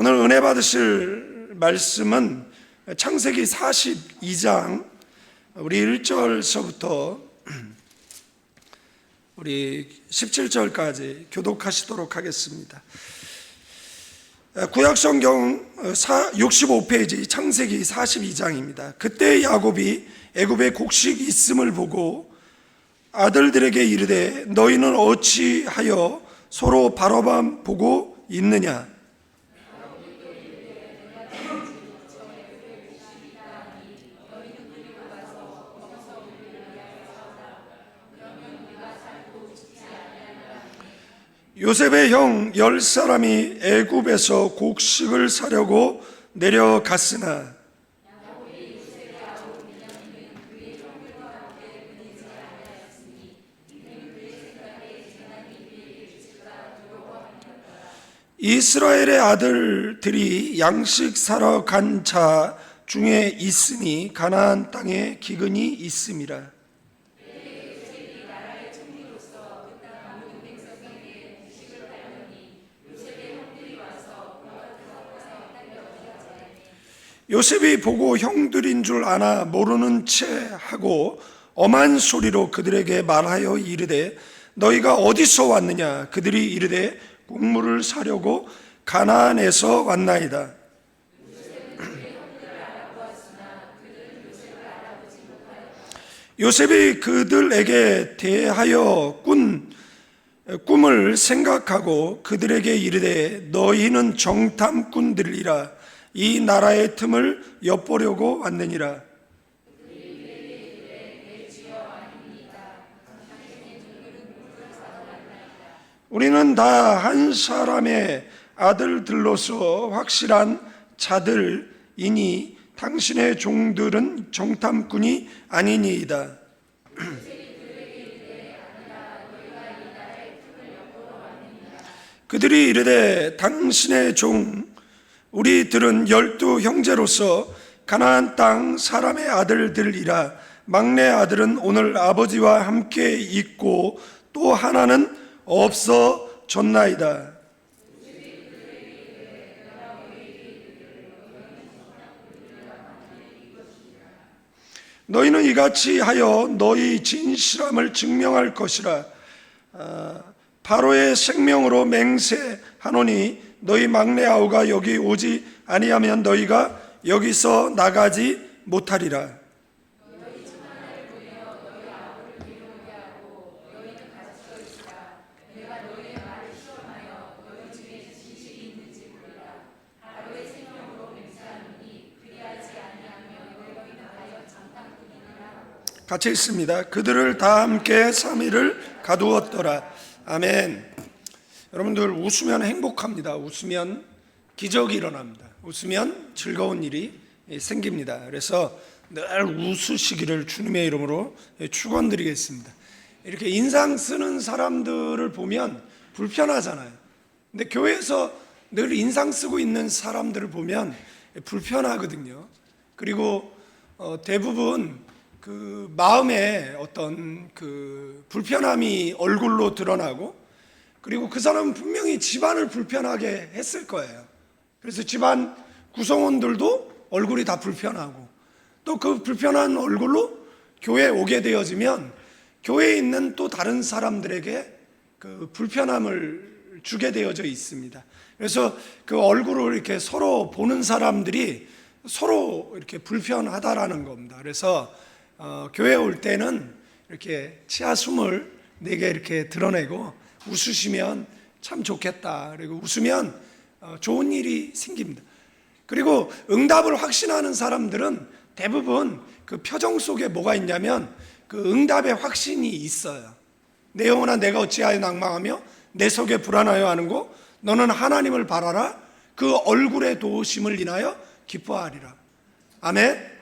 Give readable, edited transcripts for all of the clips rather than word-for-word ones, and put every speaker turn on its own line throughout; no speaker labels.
오늘 은혜 받으실 말씀은 창세기 42장 우리 1절서부터 우리 17절까지 교독하시도록 하겠습니다. 구약성경 65페이지 창세기 42장입니다. 그때 야곱이 애굽에 곡식이 있음을 보고 아들들에게 이르되 너희는 어찌하여 서로 바라봐 보고 있느냐? 요셉의 형 10사람이 애굽에서 곡식을 사려고 내려갔으나 이스라엘의 아들들이 양식 사러 간 자 중에 있으니 가나안 땅에 기근이 있음이라. 요셉이 보고 형들인 줄 아나 모르는 채 하고 엄한 소리로 그들에게 말하여 이르되 너희가 어디서 왔느냐? 그들이 이르되 곡물을 사려고 가나안에서 왔나이다. 요셉이 그들에게 대하여 꿈을 생각하고 그들에게 이르되 너희는 정탐꾼들이라 이 나라의 틈을 엿보려고 왔느니라. 우리는 다 한 사람의 아들들로서 확실한 자들이니 당신의 종들은 정탐꾼이 아니니이다. 그들이 이르되 당신의 종 우리들은 12 형제로서 가나안 땅 사람의 아들들이라. 막내 아들은 오늘 아버지와 함께 있고 또 하나는 없어졌나이다. 너희는 이같이 하여 너희 진실함을 증명할 것이라. 바로의 생명으로 맹세하노니 너희 막내 아우가 여기 오지 아니하면 너희가 여기서 나가지 못하리라. 같이 있습니다. 그들을 다 함께 3일을 가두었더라. 아멘. 여러분들 웃으면 행복합니다. 웃으면 기적이 일어납니다. 웃으면 즐거운 일이 생깁니다. 그래서 늘 웃으시기를 주님의 이름으로 축원드리겠습니다. 이렇게 인상 쓰는 사람들을 보면 불편하잖아요. 근데 교회에서 늘 인상 쓰고 있는 사람들을 보면 불편하거든요. 그리고 대부분 그 마음에 어떤 그 불편함이 얼굴로 드러나고, 그리고 그 사람은 분명히 집안을 불편하게 했을 거예요. 그래서 집안 구성원들도 얼굴이 다 불편하고, 또 그 불편한 얼굴로 교회에 오게 되어지면 교회에 있는 또 다른 사람들에게 그 불편함을 주게 되어져 있습니다. 그래서 그 얼굴을 이렇게 서로 보는 사람들이 서로 이렇게 불편하다라는 겁니다. 그래서 교회에 올 때는 이렇게 치아 숨을 내게 이렇게 드러내고 웃으시면 참 좋겠다. 그리고 웃으면 좋은 일이 생깁니다. 그리고 응답을 확신하는 사람들은 대부분 그 표정 속에 뭐가 있냐면 그 응답의 확신이 있어요. 내 영혼아 내가 어찌하여 낭망하며 내 속에 불안하여 하는고 너는 하나님을 바라라. 그 얼굴의 도우심을 인하여 기뻐하리라. 아멘.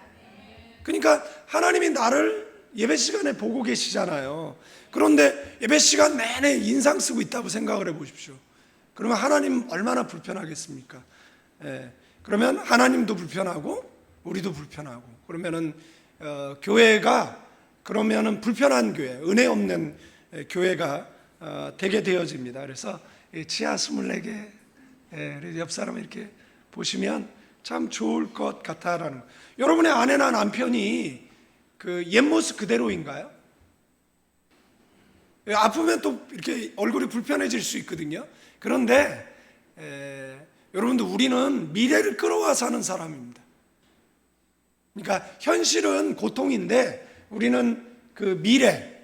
그러니까 하나님이 나를 예배 시간에 보고 계시잖아요. 그런데 예배 시간 내내 인상 쓰고 있다고 생각을 해보십시오. 그러면 하나님 얼마나 불편하겠습니까? 그러면 하나님도 불편하고 우리도 불편하고, 그러면은 교회가 그러면은 불편한 교회, 은혜 없는 교회가 되게 되어집니다. 그래서 치아 24개, 옆 사람 이렇게 보시면 참 좋을 것 같다라는 거예요. 여러분의 아내나 남편이 그 옛 모습 그대로인가요? 아프면 또 이렇게 얼굴이 불편해질 수 있거든요. 그런데 여러분들, 우리는 미래를 끌어와 사는 사람입니다. 그러니까 현실은 고통인데 우리는 그 미래의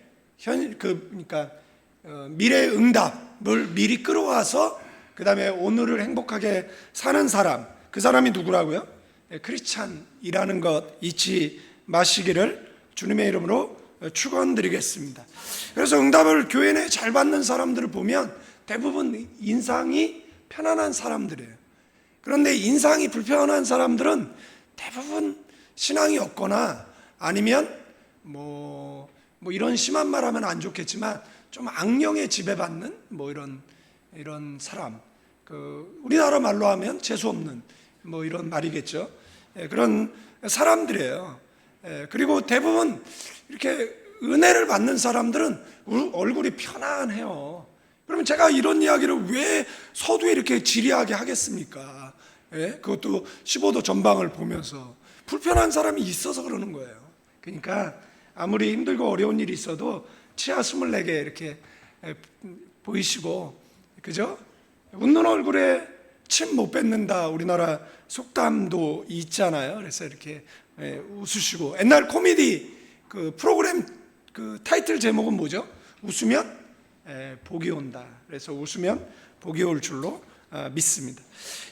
응답을 미리 끌어와서 그 다음에 오늘을 행복하게 사는 사람, 그 사람이 누구라고요? 크리스찬이라는 것 잊지 마시기를 주님의 이름으로 축원드리겠습니다. 그래서 응답을 교회 내에 잘 받는 사람들을 보면 대부분 인상이 편안한 사람들이에요. 그런데 인상이 불편한 사람들은 대부분 신앙이 없거나 아니면 뭐 이런 심한 말 하면 안 좋겠지만 좀 악령에 지배받는 이런 사람, 우리나라 말로 하면 재수 없는 이런 말이겠죠. 그런 사람들이에요. 그리고 대부분 이렇게 은혜를 받는 사람들은 얼굴이 편안해요. 그러면 제가 이런 이야기를 왜 서두에 이렇게 지리하게 하겠습니까? 그것도 15도 전방을 보면서 불편한 사람이 있어서 그러는 거예요. 그러니까 아무리 힘들고 어려운 일이 있어도 치아 24개 이렇게 보이시고, 그죠? 웃는 얼굴에 침 못 뱉는다, 우리나라 속담도 있잖아요. 그래서 이렇게 웃으시고, 옛날 코미디 그 프로그램 그 타이틀 제목은 뭐죠? 웃으면 복이 온다. 그래서 웃으면 복이 올 줄로 믿습니다.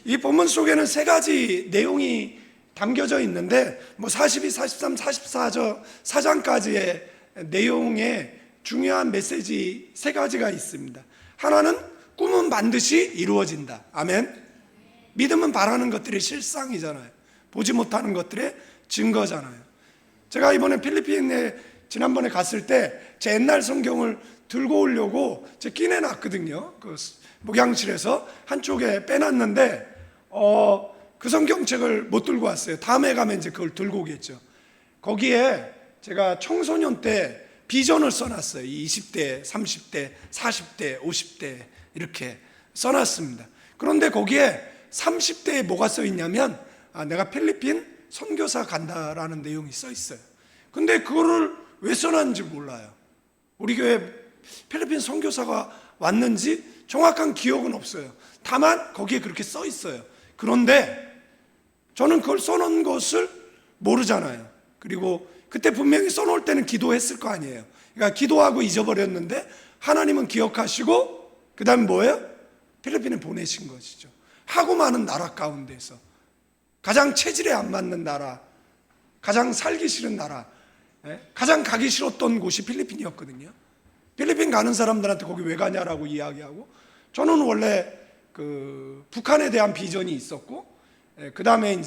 이 본문 속에는 세 가지 내용이 담겨져 있는데 42, 43, 44장까지의 내용에 중요한 메시지 세 가지가 있습니다. 하나는 꿈은 반드시 이루어진다. 아멘. 믿음은 바라는 것들이 실상이잖아요. 보지 못하는 것들의 증거잖아요. 제가 이번에 필리핀에 지난번에 갔을 때 제 옛날 성경을 들고 오려고 제 끼내놨거든요. 그 목양실에서 한쪽에 빼놨는데 그 성경책을 못 들고 왔어요. 다음에 가면 이제 그걸 들고 오겠죠. 거기에 제가 청소년 때 비전을 써놨어요. 20대, 30대, 40대, 50대 이렇게 써놨습니다. 그런데 거기에 30대에 뭐가 써있냐면 내가 필리핀 선교사 간다라는 내용이 써있어요. 근데 그거를 왜 써놨는지 몰라요. 우리 교회 필리핀 선교사가 왔는지 정확한 기억은 없어요. 다만 거기에 그렇게 써있어요. 그런데 저는 그걸 써놓은 것을 모르잖아요. 그리고 그때 분명히 써놓을 때는 기도했을 거 아니에요. 그러니까 기도하고 잊어버렸는데 하나님은 기억하시고 그 다음에 뭐예요? 필리핀에 보내신 것이죠. 하고 많은 나라 가운데서 가장 체질에 안 맞는 나라, 가장 살기 싫은 나라, 가장 가기 싫었던 곳이 필리핀이었거든요. 필리핀 가는 사람들한테 거기 왜 가냐라고 이야기하고, 저는 원래 그 북한에 대한 비전이 있었고, 그 다음에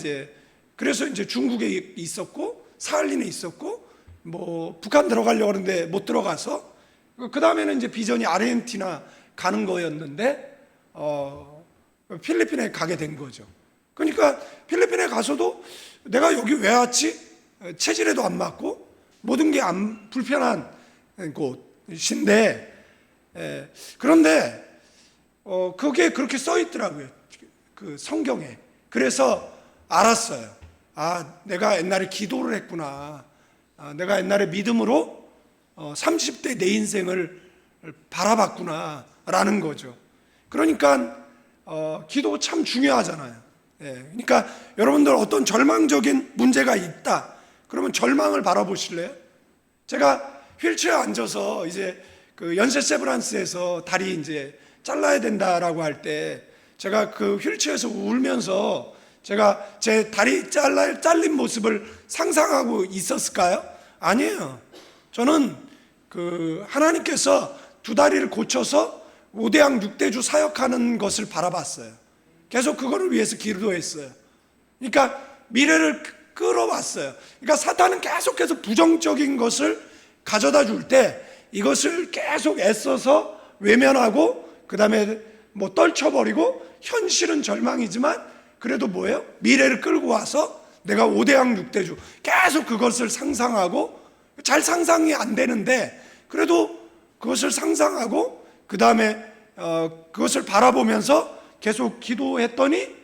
그래서 중국에 있었고, 사할린에 있었고, 북한 들어가려고 하는데 못 들어가서, 그 다음에는 비전이 아르헨티나 가는 거였는데, 필리핀에 가게 된 거죠. 그러니까 필리핀에 가서도 내가 여기 왜 왔지? 체질에도 안 맞고 모든 게 불편한 곳인데, 그런데 그게 그렇게 써 있더라고요. 그 성경에. 그래서 알았어요. 내가 옛날에 기도를 했구나. 내가 옛날에 믿음으로 30대 내 인생을 바라봤구나 라는 거죠. 그러니까 기도 참 중요하잖아요. 그러니까 여러분들 어떤 절망적인 문제가 있다 그러면 절망을 바라보실래요? 제가 휠체어에 앉아서 그 연세 세브란스에서 다리 잘라야 된다라고 할 때 제가 그 휠체어에서 울면서 제가 제 다리 잘린 모습을 상상하고 있었을까요? 아니에요. 저는 그 하나님께서 두 다리를 고쳐서 5대양 6대주 사역하는 것을 바라봤어요. 계속 그거를 위해서 기도했어요. 그러니까 미래를 끌어왔어요. 그러니까 사탄은 계속해서 부정적인 것을 가져다 줄 때 이것을 계속 애써서 외면하고 그 다음에 떨쳐버리고, 현실은 절망이지만 그래도 뭐예요? 미래를 끌고 와서 내가 5대양 6대주 계속 그것을 상상하고, 잘 상상이 안 되는데 그래도 그것을 상상하고 그 다음에 그것을 바라보면서 계속 기도했더니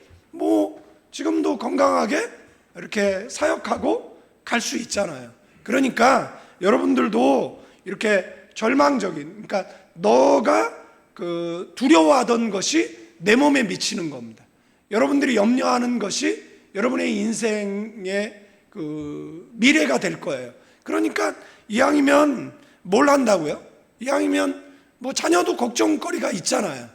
지금도 건강하게 이렇게 사역하고 갈 수 있잖아요. 그러니까 여러분들도 이렇게 절망적인, 그러니까 너가 그 두려워하던 것이 내 몸에 미치는 겁니다. 여러분들이 염려하는 것이 여러분의 인생의 그 미래가 될 거예요. 그러니까 이왕이면 뭘 한다고요? 이왕이면 뭐 자녀도 걱정거리가 있잖아요.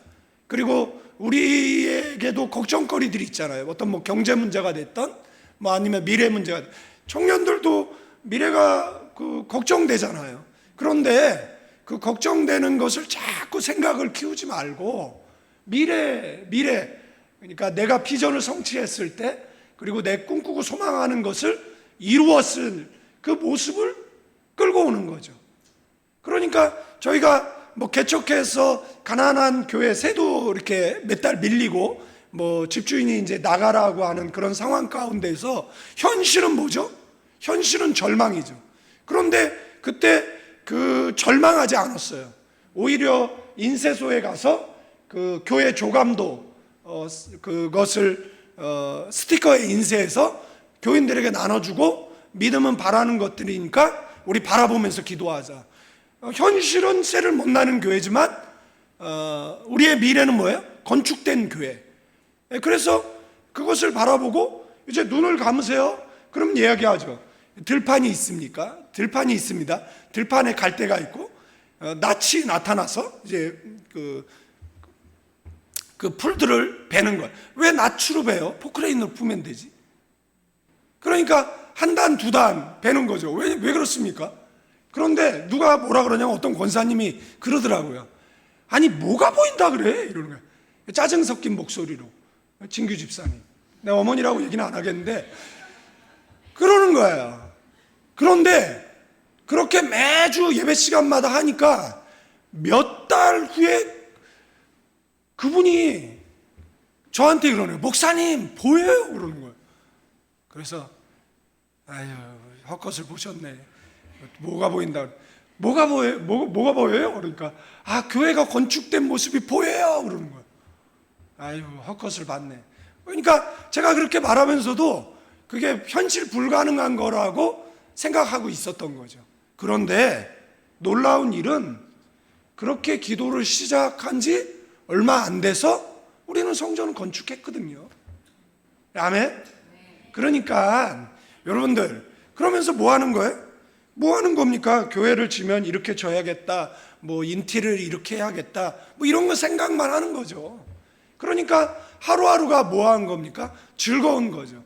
그리고 우리에게도 걱정거리들이 있잖아요. 어떤 뭐 경제 문제가 됐던 뭐 아니면 미래 문제가 됐던, 청년들도 미래가 그 걱정되잖아요. 그런데 그 걱정되는 것을 자꾸 생각을 키우지 말고 미래, 그러니까 내가 비전을 성취했을 때, 그리고 내 꿈꾸고 소망하는 것을 이루었을 그 모습을 끌고 오는 거죠. 그러니까 저희가 뭐 개척해서 가난한 교회 세도 이렇게 몇 달 밀리고 뭐 집주인이 이제 나가라고 하는 그런 상황 가운데서 현실은 뭐죠? 현실은 절망이죠. 그런데 그때 그 절망하지 않았어요. 오히려 인쇄소에 가서 그 교회 조감도 그것을 스티커에 인쇄해서 교인들에게 나눠주고, 믿음은 바라는 것들이니까 우리 바라보면서 기도하자. 현실은 쇠를 못 나는 교회지만 우리의 미래는 뭐예요? 건축된 교회. 그래서 그것을 바라보고 이제 눈을 감으세요. 그럼 이야기하죠. 들판이 있습니까? 들판이 있습니다. 들판에 갈대가 있고 낯이 나타나서 이제 그 풀들을 베는 거예요. 왜 낯으로 베요? 포크레인으로 풀면 되지. 그러니까 한 단, 두 단 베는 거죠. 왜 그렇습니까? 그런데 누가 뭐라 그러냐면 어떤 권사님이 그러더라고요. 아니 뭐가 보인다 그래? 이러는 거예요. 짜증 섞인 목소리로. 진규 집사님. 내 어머니라고 얘기는 안 하겠는데 그러는 거예요. 그런데 그렇게 매주 예배 시간마다 하니까 몇 달 후에 그분이 저한테 그러네요. 목사님 보여요? 그러는 거예요. 그래서 아유, 헛것을 보셨네. 뭐가 보인다? 뭐가 보여요? 뭐가 보여요? 그러니까 교회가 건축된 모습이 보여요. 그러는 거예요. 아유, 헛것을 봤네. 그러니까 제가 그렇게 말하면서도 그게 현실 불가능한 거라고 생각하고 있었던 거죠. 그런데 놀라운 일은 그렇게 기도를 시작한 지 얼마 안 돼서 우리는 성전을 건축했거든요. 아멘? 그러니까 여러분들, 그러면서 뭐 하는 거예요? 뭐 하는 겁니까? 교회를 지면 이렇게 져야겠다, 뭐 인티를 이렇게 해야겠다, 뭐 이런 거 생각만 하는 거죠. 그러니까 하루하루가 뭐 한 겁니까? 즐거운 거죠.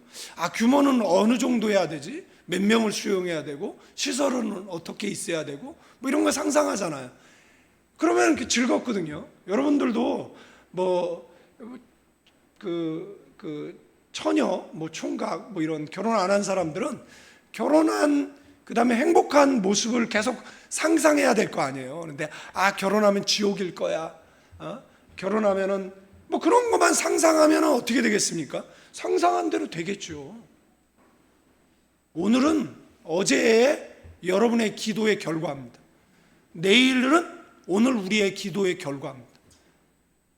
규모는 어느 정도 해야 되지? 몇 명을 수용해야 되고, 시설은 어떻게 있어야 되고, 뭐 이런 거 상상하잖아요. 그러면 이렇게 즐겁거든요. 여러분들도 뭐 처녀, 뭐 총각, 뭐 이런 결혼 안 한 사람들은 결혼한 그 다음에 행복한 모습을 계속 상상해야 될 거 아니에요. 그런데 결혼하면 지옥일 거야. 결혼하면은 뭐 그런 것만 상상하면 어떻게 되겠습니까? 상상한 대로 되겠죠. 오늘은 어제의 여러분의 기도의 결과입니다. 내일은 오늘 우리의 기도의 결과입니다.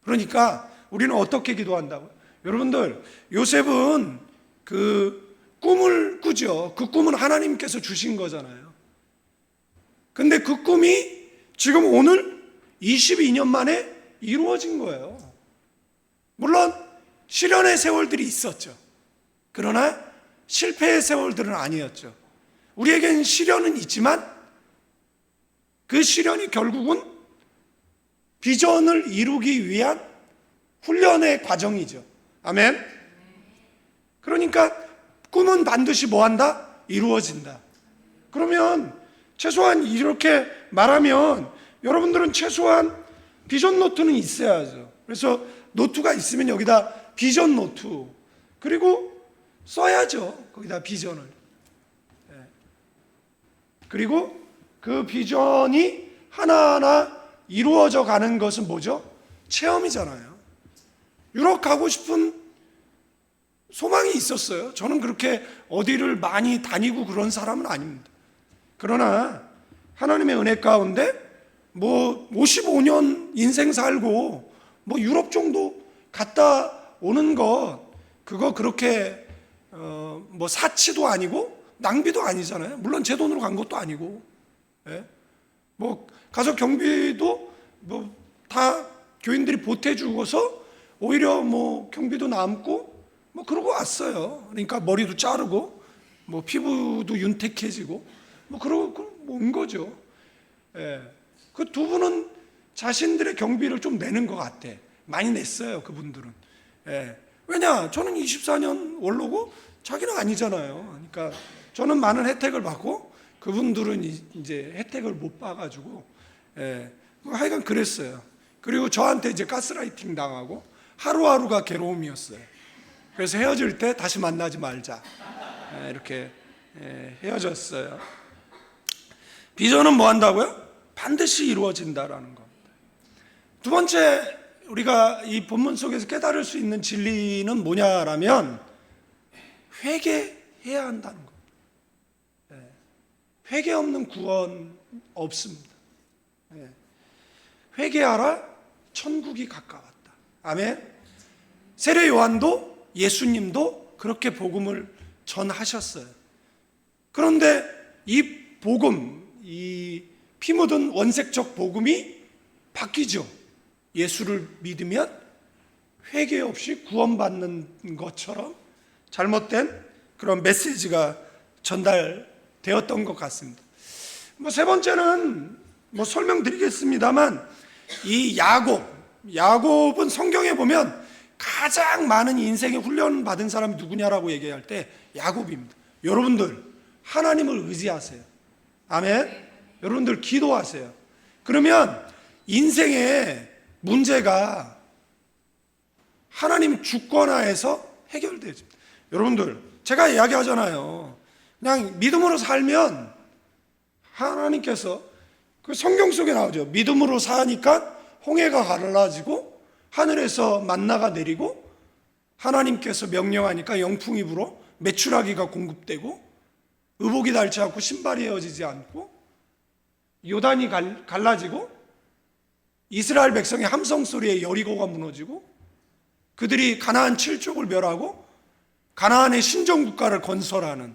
그러니까 우리는 어떻게 기도한다고요? 여러분들, 요셉은 그 꿈을 꾸죠. 그 꿈은 하나님께서 주신 거잖아요. 근데 그 꿈이 지금 오늘 22년 만에 이루어진 거예요. 물론 시련의 세월들이 있었죠. 그러나 실패의 세월들은 아니었죠. 우리에겐 시련은 있지만 그 시련이 결국은 비전을 이루기 위한 훈련의 과정이죠. 아멘. 그러니까 꿈은 반드시 뭐 한다? 이루어진다. 그러면 최소한 이렇게 말하면 여러분들은 최소한 비전 노트는 있어야죠. 그래서 노트가 있으면 여기다 비전 노트, 그리고 써야죠. 거기다 비전을. 그리고 그 비전이 하나하나 이루어져 가는 것은 뭐죠? 체험이잖아요. 유럽 가고 싶은 소망이 있었어요. 저는 그렇게 어디를 많이 다니고 그런 사람은 아닙니다. 그러나 하나님의 은혜 가운데 뭐 55년 인생 살고 뭐 유럽 정도 갔다 오는 것, 그거 그렇게 뭐 사치도 아니고 낭비도 아니잖아요. 물론 제 돈으로 간 것도 아니고, 예? 뭐 가족 경비도 뭐 다 교인들이 보태주고서 오히려 뭐 경비도 남고 뭐 그러고 왔어요. 그러니까 머리도 자르고 뭐 피부도 윤택해지고 뭐 그러고 온 거죠. 예. 그 두 분은 자신들의 경비를 좀 내는 것 같아. 많이 냈어요, 그분들은. 예. 왜냐? 저는 24년 원로고 자기는 아니잖아요. 그러니까 저는 많은 혜택을 받고 그분들은 이제 혜택을 못 봐가지고, 예. 뭐 하여간 그랬어요. 그리고 저한테 이제 가스라이팅 당하고 하루하루가 괴로움이었어요. 그래서 헤어질 때 다시 만나지 말자, 예, 이렇게 헤어졌어요. 비전은 뭐 한다고요? 반드시 이루어진다라는 겁니다. 두 번째, 우리가 이 본문 속에서 깨달을 수 있는 진리는 뭐냐라면 회개해야 한다는 겁니다. 회개 없는 구원 없습니다. 회개하라, 천국이 가까웠다. 아멘. 세례 요한도 예수님도 그렇게 복음을 전하셨어요. 그런데 이 복음, 이 피 묻은 원색적 복음이 바뀌죠. 예수를 믿으면 회개 없이 구원받는 것처럼 잘못된 그런 메시지가 전달되었던 것 같습니다. 뭐 세 번째는 뭐 설명드리겠습니다만, 이 야곱은 성경에 보면 가장 많은 인생의 훈련 받은 사람이 누구냐라고 얘기할 때 야곱입니다. 여러분들 하나님을 의지하세요. 아멘. 여러분들 기도하세요. 그러면 인생의 문제가 하나님 주권하에서 해결되죠. 여러분들 제가 이야기하잖아요. 그냥 믿음으로 살면 하나님께서, 그 성경 속에 나오죠. 믿음으로 사니까 홍해가 갈라지고 하늘에서 만나가 내리고 하나님께서 명령하니까 영풍이 불어 메추라기가 공급되고 의복이 닳지 않고 신발이 헤어지지 않고 요단이 갈라지고 이스라엘 백성의 함성 소리에 여리고가 무너지고 그들이 가나안 7족을 멸하고 가나안의 신정국가를 건설하는,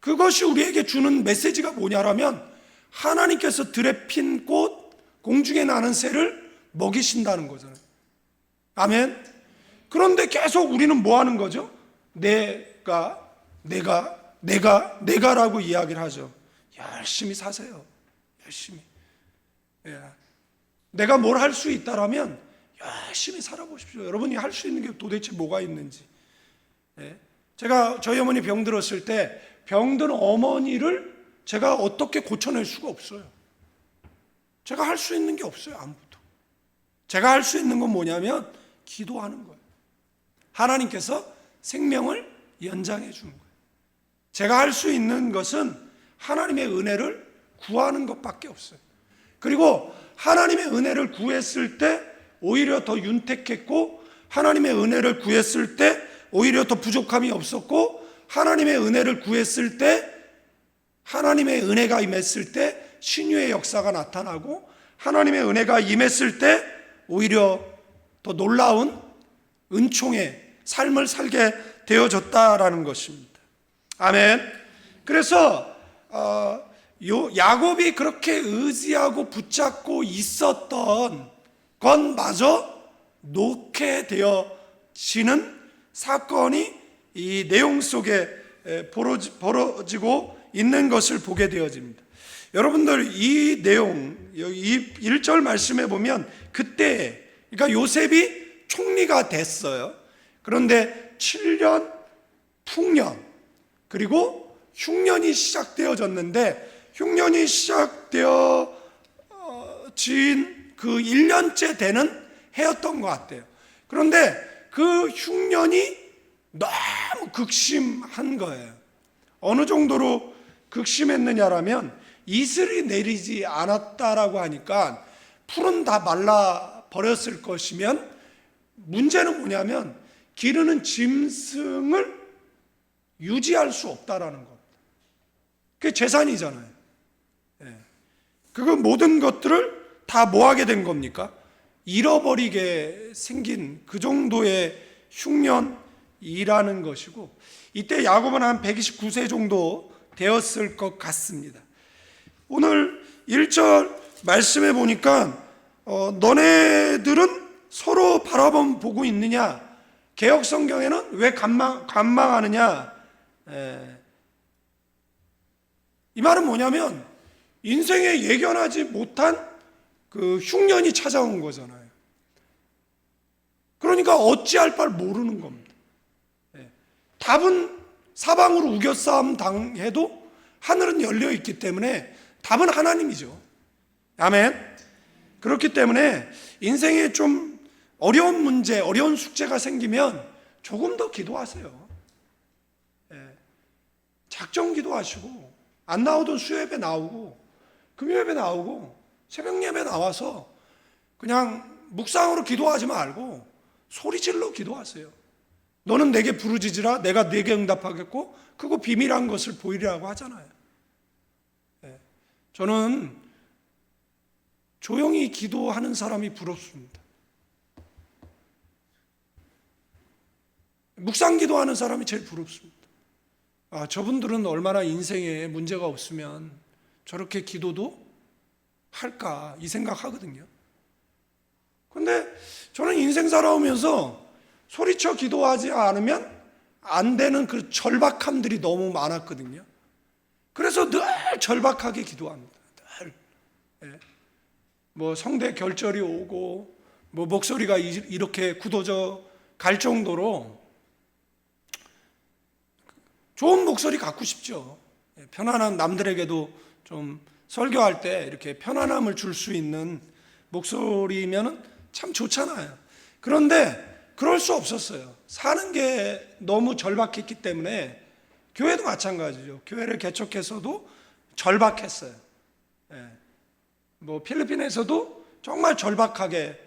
그것이 우리에게 주는 메시지가 뭐냐라면 하나님께서 들에 핀 꽃, 공중에 나는 새를 먹이신다는 거잖아요. 아멘. 그런데 계속 우리는 뭐 하는 거죠? 내가라고 이야기를 하죠. 열심히 사세요. 열심히. 예. 내가 뭘 할 수 있다라면 열심히 살아보십시오. 여러분이 할 수 있는 게 도대체 뭐가 있는지. 예. 제가 저희 어머니 병들었을 때 병든 어머니를 제가 어떻게 고쳐낼 수가 없어요. 제가 할 수 있는 게 없어요. 아무것도. 제가 할 수 있는 건 뭐냐면 기도하는 거예요. 하나님께서 생명을 연장해 주는 거예요. 제가 할 수 있는 것은 하나님의 은혜를 구하는 것밖에 없어요. 그리고 하나님의 은혜를 구했을 때 오히려 더 윤택했고, 하나님의 은혜를 구했을 때 오히려 더 부족함이 없었고, 하나님의 은혜를 구했을 때, 하나님의 은혜가 임했을 때 신유의 역사가 나타나고, 하나님의 은혜가 임했을 때 오히려 더 놀라운 은총의 삶을 살게 되어졌다라는 것입니다. 아멘. 그래서 야곱이 그렇게 의지하고 붙잡고 있었던 것마저 놓게 되어지는 사건이 이 내용 속에 벌어지고 있는 것을 보게 되어집니다. 여러분들 이 내용, 이 1절 말씀에 보면 그때, 그러니까 요셉이 총리가 됐어요. 그런데 7년 풍년 그리고 흉년이 시작되어졌는데, 흉년이 시작되어진 그 1년째 되는 해였던 것 같아요. 그런데 그 흉년이 너무 극심한 거예요. 어느 정도로 극심했느냐라면 이슬이 내리지 않았다라고 하니까 풀은 다 말라 버렸을 것이면, 문제는 뭐냐면 기르는 짐승을 유지할 수 없다라는 겁니다. 그게 재산이잖아요. 그 모든 것들을 다 뭐 하게 된 겁니까? 잃어버리게 생긴 그 정도의 흉년, 일하는 것이고, 이때 야곱은 한 129세 정도 되었을 것 같습니다. 오늘 1절 말씀해 보니까 너네들은 서로 바라보고 있느냐? 개역 성경에는 왜 관망하느냐? 이 말은 뭐냐면 인생에 예견하지 못한 그 흉년이 찾아온 거잖아요. 그러니까 어찌할 바를 모르는 겁니다. 답은 사방으로 우겨싸움 당해도 하늘은 열려 있기 때문에 답은 하나님이죠. 아멘. 그렇기 때문에 인생에 좀 어려운 문제, 어려운 숙제가 생기면 조금 더 기도하세요. 작정 기도하시고, 안 나오던 수요예배 나오고, 금요예배 나오고, 새벽 예배 나와서 그냥 묵상으로 기도하지 말고 소리 질러 기도하세요. 너는 내게 부르짖으라, 내가 네게 응답하겠고 그거 비밀한 것을 보이리라고 하잖아요. 저는 조용히 기도하는 사람이 부럽습니다. 묵상 기도하는 사람이 제일 부럽습니다. 저분들은 얼마나 인생에 문제가 없으면 저렇게 기도도 할까 이 생각하거든요. 그런데 저는 인생 살아오면서 소리쳐 기도하지 않으면 안 되는 그 절박함들이 너무 많았거든요. 그래서 늘 절박하게 기도합니다. 늘. 뭐 성대 결절이 오고 뭐 목소리가 이렇게 굳어져 갈 정도로 좋은 목소리 갖고 싶죠. 편안한, 남들에게도 좀 설교할 때 이렇게 편안함을 줄 수 있는 목소리면은 참 좋잖아요. 그런데 그럴 수 없었어요. 사는 게 너무 절박했기 때문에. 교회도 마찬가지죠. 교회를 개척해서도 절박했어요. 뭐 필리핀에서도 정말 절박하게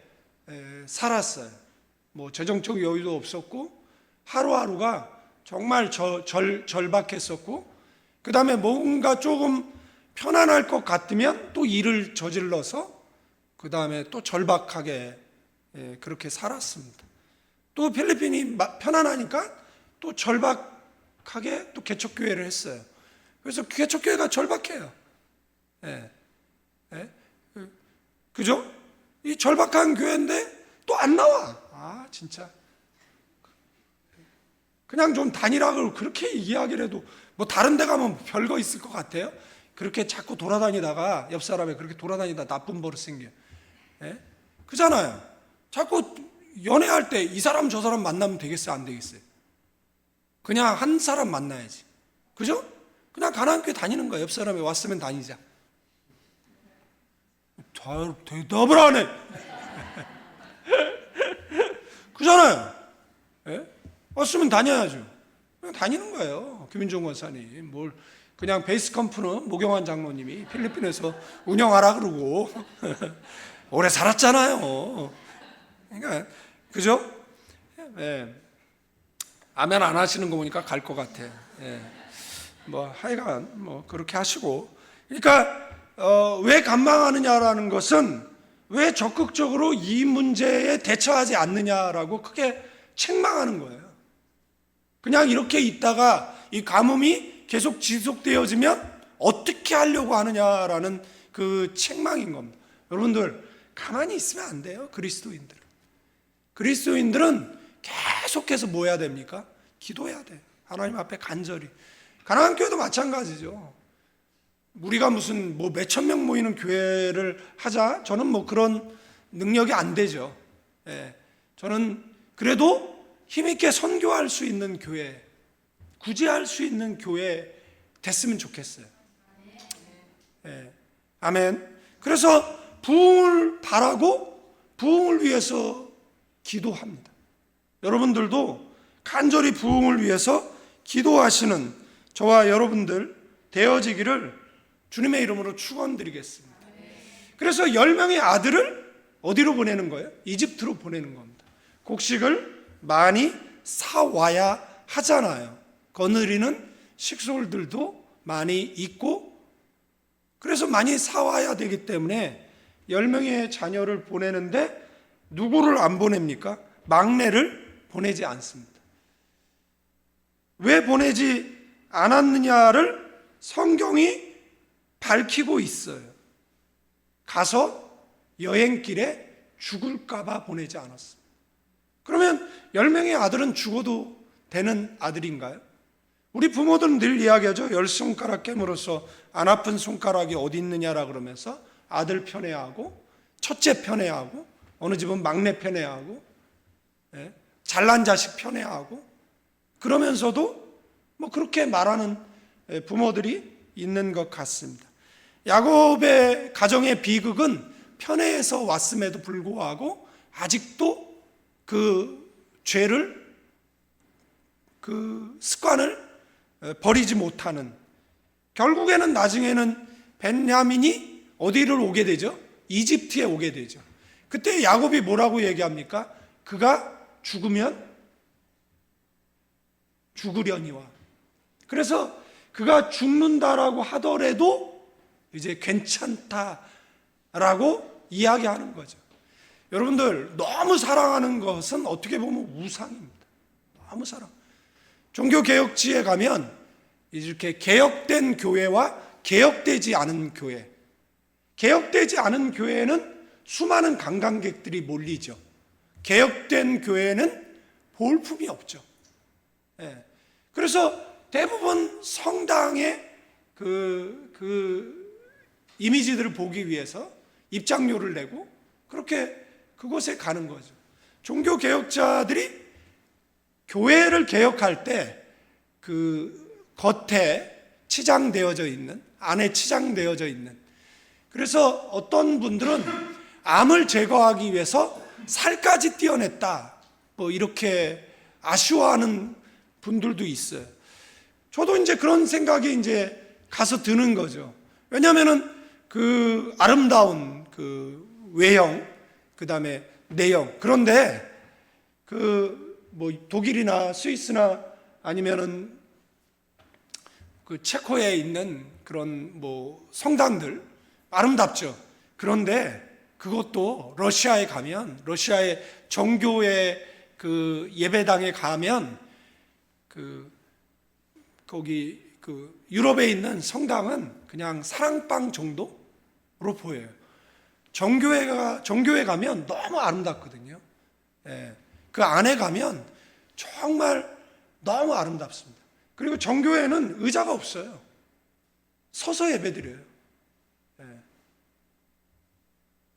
살았어요. 뭐 재정적 여유도 없었고 하루하루가 정말 절박했었고, 그 다음에 뭔가 조금 편안할 것 같으면 또 일을 저질러서 그 다음에 또 절박하게 그렇게 살았습니다. 또 필리핀이 편안하니까 또 절박하게 또 개척교회를 했어요. 그래서 개척교회가 절박해요. 그죠? 이 절박한 교회인데 또 안 나와. 진짜. 그냥 좀 다니라고 그렇게 이야기를 해도 뭐 다른 데 가면 별거 있을 것 같아요? 그렇게 자꾸 돌아다니다가 옆 사람에 그렇게 돌아다니다 나쁜 버릇 생겨. 그잖아요. 자꾸 연애할 때 이 사람 저 사람 만나면 되겠어요? 안 되겠어요? 그냥 한 사람 만나야지. 그죠? 그냥 가나안 교회 다니는 거야. 옆 사람이 왔으면 다니자. 잘 대답을 안 해. 그잖아요. 왔으면 다녀야죠. 그냥 다니는 거예요. 김인종 권사님. 뭘 그냥 베이스 캠프는 모경환 장로님이 필리핀에서 운영하라 그러고 오래 살았잖아요. 그러니까 그죠? 아멘 안 하시는 거 보니까 갈 것 같아. 뭐 하여간 뭐 그렇게 하시고. 그러니까 왜 간망하느냐라는 것은 왜 적극적으로 이 문제에 대처하지 않느냐라고 크게 책망하는 거예요. 그냥 이렇게 있다가 이 가뭄이 계속 지속되어지면 어떻게 하려고 하느냐라는 그 책망인 겁니다. 여러분들 가만히 있으면 안 돼요. 그리스도인들은 계속해서 뭐 해야 됩니까? 기도해야 돼요. 하나님 앞에 간절히. 가나안 교회도 마찬가지죠. 우리가 무슨 뭐 몇천 명 모이는 교회를 하자, 저는 뭐 그런 능력이 안 되죠. 저는 그래도 힘있게 선교할 수 있는 교회, 구제할 수 있는 교회 됐으면 좋겠어요. 아멘. 그래서 부흥을 바라고 부흥을 위해서 기도합니다. 여러분들도 간절히 부흥을 위해서 기도하시는 저와 여러분들 되어지기를 주님의 이름으로 축원드리겠습니다. 그래서 10명의 아들을 어디로 보내는 거예요? 이집트로 보내는 겁니다. 곡식을 많이 사와야 하잖아요. 거느리는 식솔들도 많이 있고, 그래서 많이 사와야 되기 때문에 10명의 자녀를 보내는데 누구를 안 보냅니까? 막내를 보내지 않습니다. 왜 보내지 않았느냐를 성경이 밝히고 있어요. 가서 여행길에 죽을까봐 보내지 않았어요. 그러면 10명의 아들은 죽어도 되는 아들인가요? 우리 부모들은 늘 이야기하죠. 10손가락 깨물어서 안 아픈 손가락이 어디 있느냐라 그러면서 아들 편애하고 첫째 편애하고 어느 집은 막내 편애하고 잘난 자식 편애하고 그러면서도 뭐 그렇게 말하는 부모들이 있는 것 같습니다. 야곱의 가정의 비극은 편애에서 왔음에도 불구하고 아직도 그 죄를, 그 습관을 버리지 못하는, 결국에는 나중에는 벤야민이 어디를 오게 되죠? 이집트에 오게 되죠. 그때 야곱이 뭐라고 얘기합니까? 그가 죽으면 죽으려니와. 그래서 그가 죽는다라고 하더라도 이제 괜찮다라고 이야기하는 거죠. 여러분들, 너무 사랑하는 것은 어떻게 보면 우상입니다. 너무 사랑. 종교개혁지에 가면 이렇게 개혁된 교회와 개혁되지 않은 교회, 개혁되지 않은 교회는 수많은 관광객들이 몰리죠. 개혁된 교회는 볼품이 없죠. 그래서 대부분 성당의 그 이미지들을 보기 위해서 입장료를 내고 그렇게 그곳에 가는 거죠. 종교개혁자들이 교회를 개혁할 때 그 겉에 치장되어져 있는, 안에 치장되어져 있는, 그래서 어떤 분들은 암을 제거하기 위해서 살까지 떼어냈다, 뭐 이렇게 아쉬워하는 분들도 있어요. 저도 이제 그런 생각이 이제 가서 드는 거죠. 왜냐하면은 그 아름다운 그 외형, 그 다음에 내형, 그런데 그 뭐 독일이나 스위스나 아니면은 그 체코에 있는 그런 뭐 성당들 아름답죠. 그런데 그것도 러시아에 가면, 러시아의 정교회 그 예배당에 가면 거기 그 유럽에 있는 성당은 그냥 사랑방 정도로 보여요. 정교회 가면 너무 아름답거든요. 그 안에 가면 정말 너무 아름답습니다. 그리고 정교회는 의자가 없어요. 서서 예배드려요.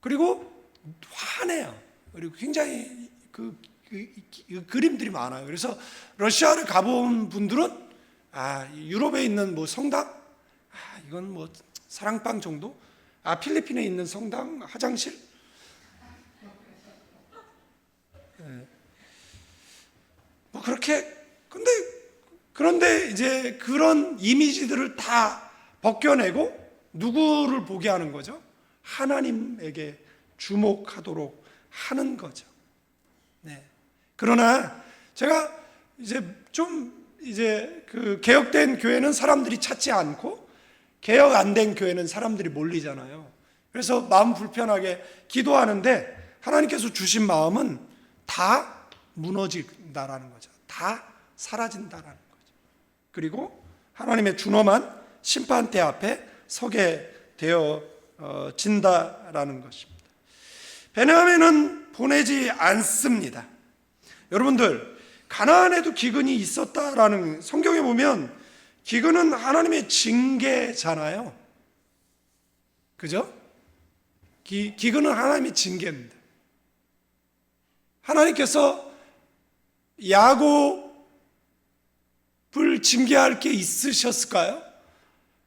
그리고 환해요. 그리고 굉장히 그 그림들이 많아요. 그래서 러시아를 가본 분들은 유럽에 있는 뭐 성당, 이건 뭐 사랑방 정도, 필리핀에 있는 성당 화장실, 뭐 그렇게. 그런데 이제 그런 이미지들을 다 벗겨내고 누구를 보게 하는 거죠? 하나님에게 주목하도록 하는 거죠. 그러나 제가 이제 그 개혁된 교회는 사람들이 찾지 않고 개혁 안 된 교회는 사람들이 몰리잖아요. 그래서 마음 불편하게 기도하는데 하나님께서 주신 마음은 다 무너진다라는 거죠. 다 사라진다라는 거죠. 그리고 하나님의 준엄한 심판대 앞에 서게 되어진다라는 것입니다. 베냐민은 보내지 않습니다. 여러분들, 가나안에도 기근이 있었다라는, 성경에 보면 기근은 하나님의 징계잖아요. 그죠? 기근은 하나님의 징계입니다. 하나님께서 야곱을 징계할 게 있으셨을까요?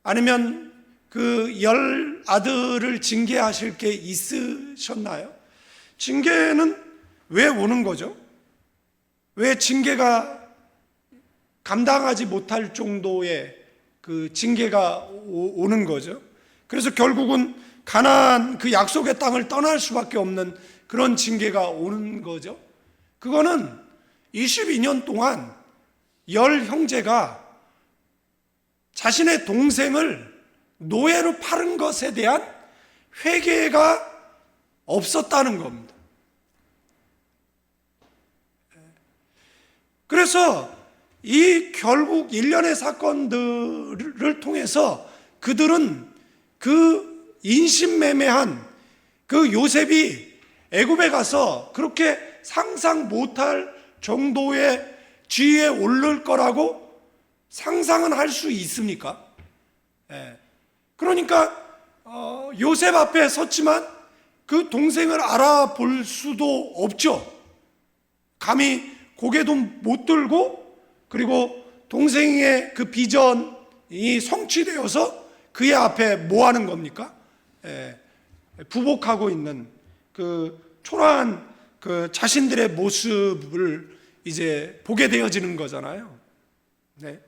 아니면 그 10 아들을 징계하실 게 있으셨나요? 징계는 왜 오는 거죠? 왜 징계가 감당하지 못할 정도의 그 징계가 오는 거죠? 그래서 결국은 가나안 그 약속의 땅을 떠날 수밖에 없는 그런 징계가 오는 거죠. 그거는 22년 동안 10 형제가 자신의 동생을 노예로 팔은 것에 대한 회개가 없었다는 겁니다. 그래서 이 결국 일련의 사건들을 통해서 그들은 그 인신매매한 그 요셉이 애굽에 가서 그렇게 상상 못할 정도의 지위에 오를 거라고 상상은 할 수 있습니까? 그러니까 요셉 앞에 섰지만 그 동생을 알아볼 수도 없죠. 감히 고개도 못 들고, 그리고 동생의 그 비전이 성취되어서 그의 앞에 뭐 하는 겁니까? 부복하고 있는 그 초라한 그 자신들의 모습을 이제 보게 되어지는 거잖아요. 네.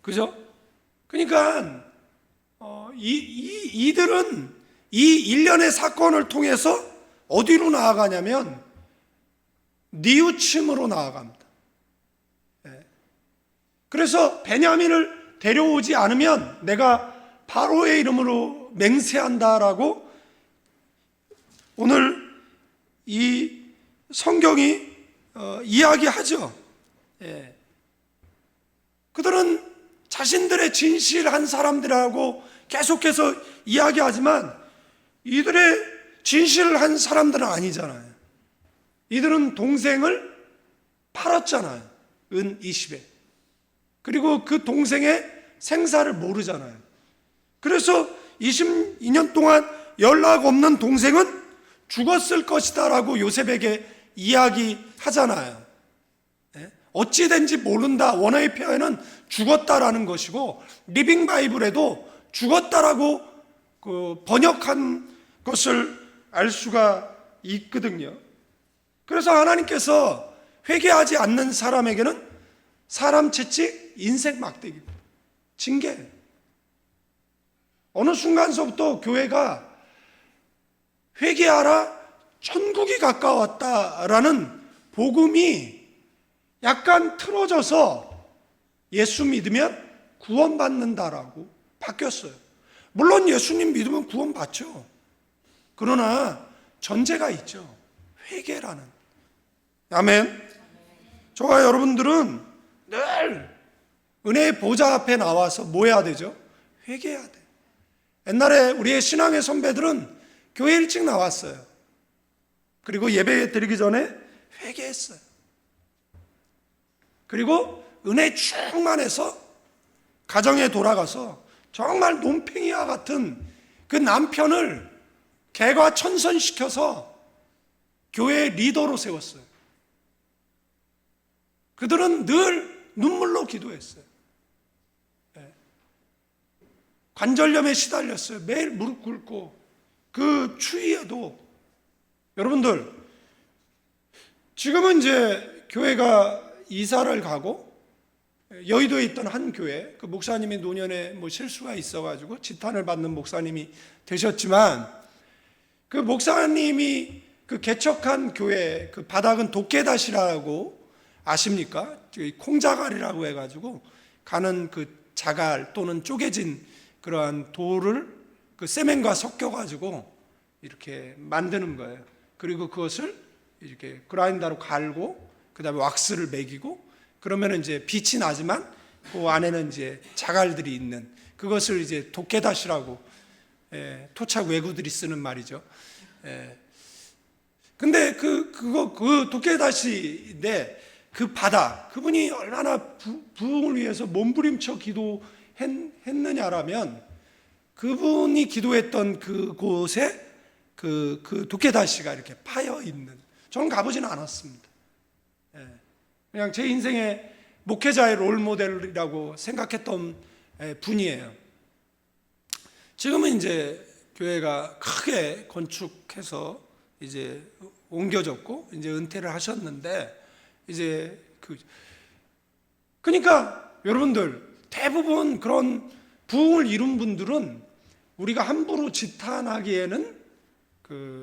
그죠? 그러니까 이들은 이 일련의 사건을 통해서 어디로 나아가냐면 뉘우침으로 나아갑니다. 그래서 베냐민을 데려오지 않으면 내가 바로의 이름으로 맹세한다라고 오늘 이 성경이 이야기하죠. 그들은 자신들의 진실한 사람들이라고 계속해서 이야기하지만 이들의 진실한 사람들은 아니잖아요. 이들은 동생을 팔았잖아요. 은 20에. 그리고 그 동생의 생사를 모르잖아요. 그래서 22년 동안 연락 없는 동생은 죽었을 것이다 라고 요셉에게 이야기하잖아요. 어찌된지 모른다. 원어의 표현은 죽었다라는 것이고, 리빙 바이블에도 죽었다라고 번역한 것을 알 수가 있거든요. 그래서 하나님께서 회개하지 않는 사람에게는 사람 채찍, 인생 막대기, 징계. 어느 순간서부터 교회가 회개하라, 천국이 가까웠다라는 복음이 약간 틀어져서 예수 믿으면 구원받는다라고 바뀌었어요. 물론 예수님 믿으면 구원받죠. 그러나 전제가 있죠. 회개라는. 아멘. 저와 여러분들은 늘 은혜의 보좌 앞에 나와서 뭐 해야 되죠? 회개해야 돼. 옛날에 우리의 신앙의 선배들은 교회 일찍 나왔어요. 그리고 예배 드리기 전에 회개했어요. 그리고 은혜 충만해서 가정에 돌아가서 정말 논팽이와 같은 그 남편을 개과천선시켜서 교회의 리더로 세웠어요. 그들은 늘 눈물로 기도했어요. 관절염에 시달렸어요. 매일 무릎 꿇고. 그 추위에도. 여러분들, 지금은 이제 교회가 이사를 가고 여의도에 있던 한 교회, 그 목사님이 노년에 뭐 실수가 있어가지고 지탄을 받는 목사님이 되셨지만, 그 목사님이 그 개척한 교회 그 바닥은 도깨다시라고 아십니까? 콩자갈이라고 해가지고 가는 그 자갈 또는 쪼개진 그러한 돌을 그 세멘과 섞여가지고 이렇게 만드는 거예요. 그리고 그것을 이렇게 그라인더로 갈고 그 다음에 왁스를 매기고 그러면 이제 빛이 나지만 그 안에는 이제 자갈들이 있는 그것을 이제 도깨다시라고 토착 외구들이 쓰는 말이죠. 근데 그 도깨다시인데 그 바다, 그분이 얼마나 부흥을 위해서 몸부림쳐 기도했느냐라면 그분이 기도했던 그곳에 그 도깨다시가 이렇게 파여 있는, 저는 가보지는 않았습니다. 그냥 제 인생의 목회자의 롤 모델이라고 생각했던 분이에요. 지금은 이제 교회가 크게 건축해서 이제 옮겨졌고 이제 은퇴를 하셨는데, 이제 그러니까 여러분들 대부분 그런 부흥을 이룬 분들은 우리가 함부로 지탄하기에는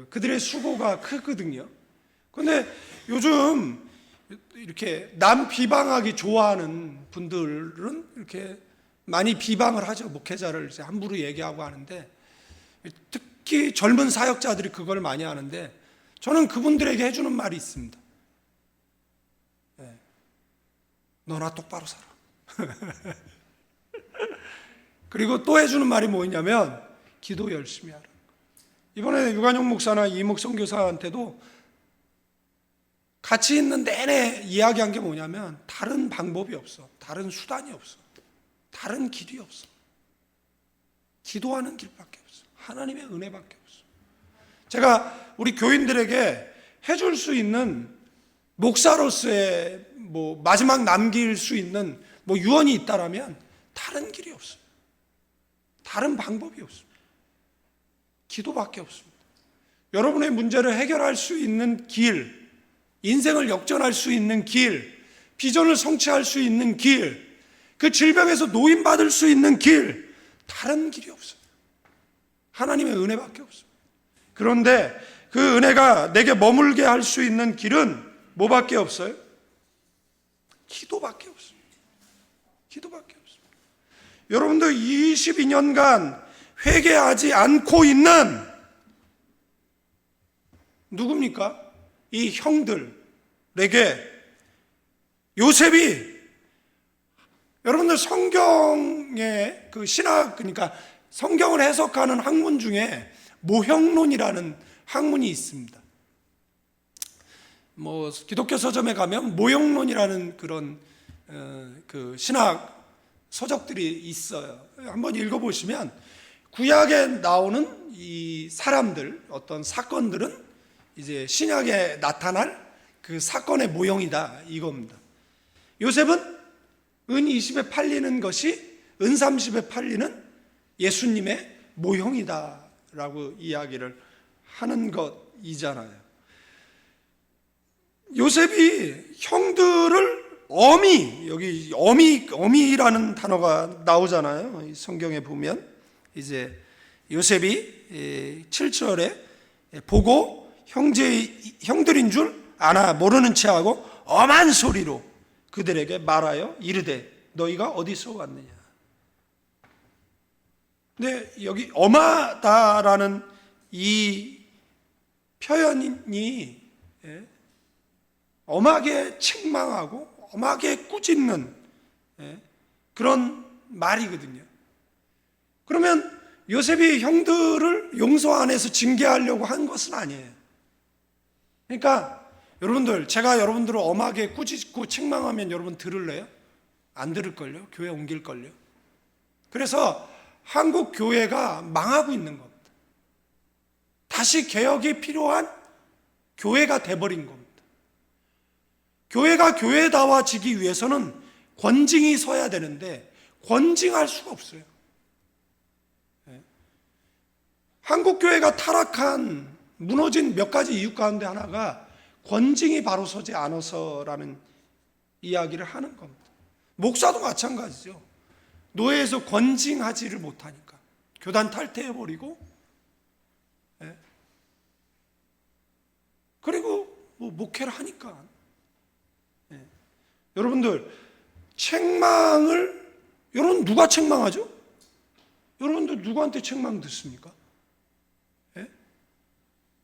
그들의 수고가 크거든요. 근데 요즘 이렇게 남 비방하기 좋아하는 분들은 이렇게 많이 비방을 하죠. 목회자를 이제 함부로 얘기하고 하는데, 특히 젊은 사역자들이 그걸 많이 하는데, 저는 그분들에게 해주는 말이 있습니다. 너나 똑바로 살아. 그리고 또 해주는 말이 뭐냐면 기도 열심히 하라. 이번에 유관용 목사나 이목 선교사한테도 같이 있는 내내 이야기한 게 뭐냐면 다른 방법이 없어. 다른 수단이 없어. 다른 길이 없어. 기도하는 길밖에 없어. 하나님의 은혜밖에 없어. 제가 우리 교인들에게 해줄 수 있는 목사로서의 마지막 남길 수 있는 유언이 있다라면 다른 길이 없어요. 다른 방법이 없습니다. 기도밖에 없습니다. 여러분의 문제를 해결할 수 있는 길, 인생을 역전할 수 있는 길, 비전을 성취할 수 있는 길, 그 질병에서 노인받을 수 있는 길, 다른 길이 없어요. 하나님의 은혜밖에 없어요. 그런데 그 은혜가 내게 머물게 할 수 있는 길은 뭐밖에 없어요? 기도밖에 없습니다. 기도밖에 없습니다. 여러분들 22년간 회개하지 않고 있는 누굽니까? 이 형들에게 요셉이, 여러분들 성경의 그 신학, 그러니까 성경을 해석하는 학문 중에 모형론이라는 학문이 있습니다. 기독교 서점에 가면 모형론이라는 그런 그 신학 서적들이 있어요. 한번 읽어보시면 구약에 나오는 이 사람들, 어떤 사건들은 이제 신약에 나타날 그 사건의 모형이다, 이겁니다. 요셉은 은 20에 팔리는 것이 은 30에 팔리는 예수님의 모형이다라고 이야기를 하는 것이잖아요. 요셉이 형들을 여기 어미라는 단어가 나오잖아요. 성경에 보면 이제 요셉이 7절에 보고 형들인 줄 아나 모르는 체하고 엄한 소리로 그들에게 말하여 이르되 너희가 어디서 왔느냐. 근데 여기 엄하다라는 이 표현이 엄하게 책망하고 엄하게 꾸짖는 그런 말이거든요. 그러면 요셉이 형들을 용서 안 해서 징계하려고 한 것은 아니에요. 그러니까 여러분들, 제가 여러분들을 엄하게 꾸짖고 책망하면 여러분 들을래요? 안 들을걸요? 교회 옮길걸요? 그래서 한국 교회가 망하고 있는 겁니다. 다시 개혁이 필요한 교회가 돼버린 겁니다. 교회가 교회다워지기 위해서는 권징이 서야 되는데 권징할 수가 없어요. 한국 교회가 타락한, 무너진 몇 가지 이유 가운데 하나가 권징이 바로 서지 않아서라는 이야기를 하는 겁니다. 목사도 마찬가지죠. 노예에서 권징하지를 못하니까 교단 탈퇴해버리고, 그리고 목회를 하니까. 여러분들, 책망을, 여러분 누가 책망하죠? 여러분들 누구한테 책망 듣습니까?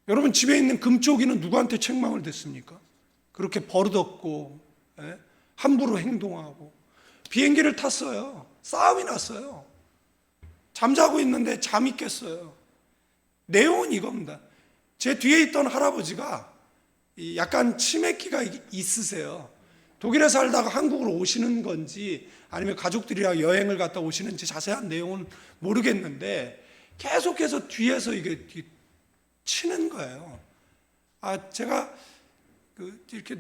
여러분 집에 있는 금쪽이는 누구한테 책망을 듣습니까? 그렇게 버릇없고 함부로 행동하고. 비행기를 탔어요. 싸움이 났어요. 잠자고 있는데 잠이 깼어요. 내용은 이겁니다. 제 뒤에 있던 할아버지가 약간 치매기가 있으세요. 독일에 살다가 한국으로 오시는 건지 아니면 가족들이랑 여행을 갔다 오시는지 자세한 내용은 모르겠는데 계속해서 뒤에서 이게 치는 거예요. 제가 이렇게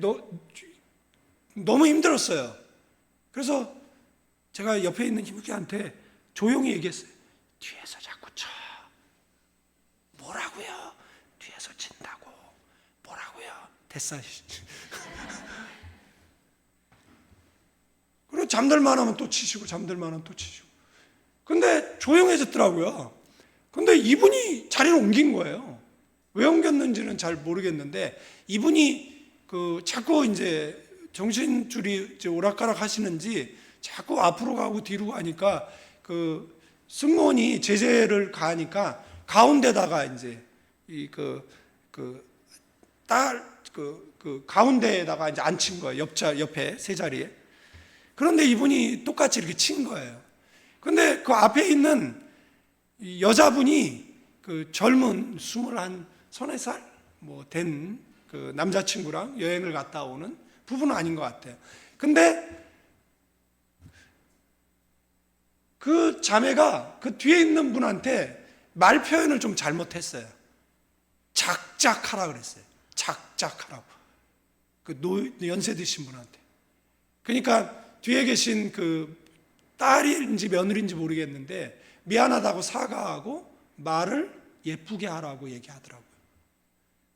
너무 힘들었어요. 그래서 제가 옆에 있는 희묵이한테 조용히 얘기했어요. 뒤에서 자꾸 쳐. 뭐라고요? 뒤에서 친다고. 뭐라고요? 됐어. 그리고 잠들만 하면 또 치시고 잠들만 하면 또 치시고. 근데 조용해졌더라고요. 근데 이분이 자리를 옮긴 거예요. 왜 옮겼는지는 잘 모르겠는데 이분이 자꾸 이제 정신줄이 이제 오락가락 하시는지 자꾸 앞으로 가고 뒤로 가니까 승무원이 제재를 가하니까 가운데다가 이제 가운데에다가 이제 앉힌 거예요. 옆에 세 자리에. 그런데 이분이 똑같이 이렇게 친 거예요. 근데 그 앞에 있는 이 여자분이 그 젊은 21살 뭐 된 그 남자친구랑 여행을 갔다 오는 부부는 아닌 것 같아요. 근데 그 자매가 그 뒤에 있는 분한테 말 표현을 좀 잘못했어요. 작작하라 그랬어요. 작작하라고. 그 연세 드신 분한테. 그러니까 뒤에 계신 그 딸인지 며느리인지 모르겠는데 미안하다고 사과하고 말을 예쁘게 하라고 얘기하더라고요.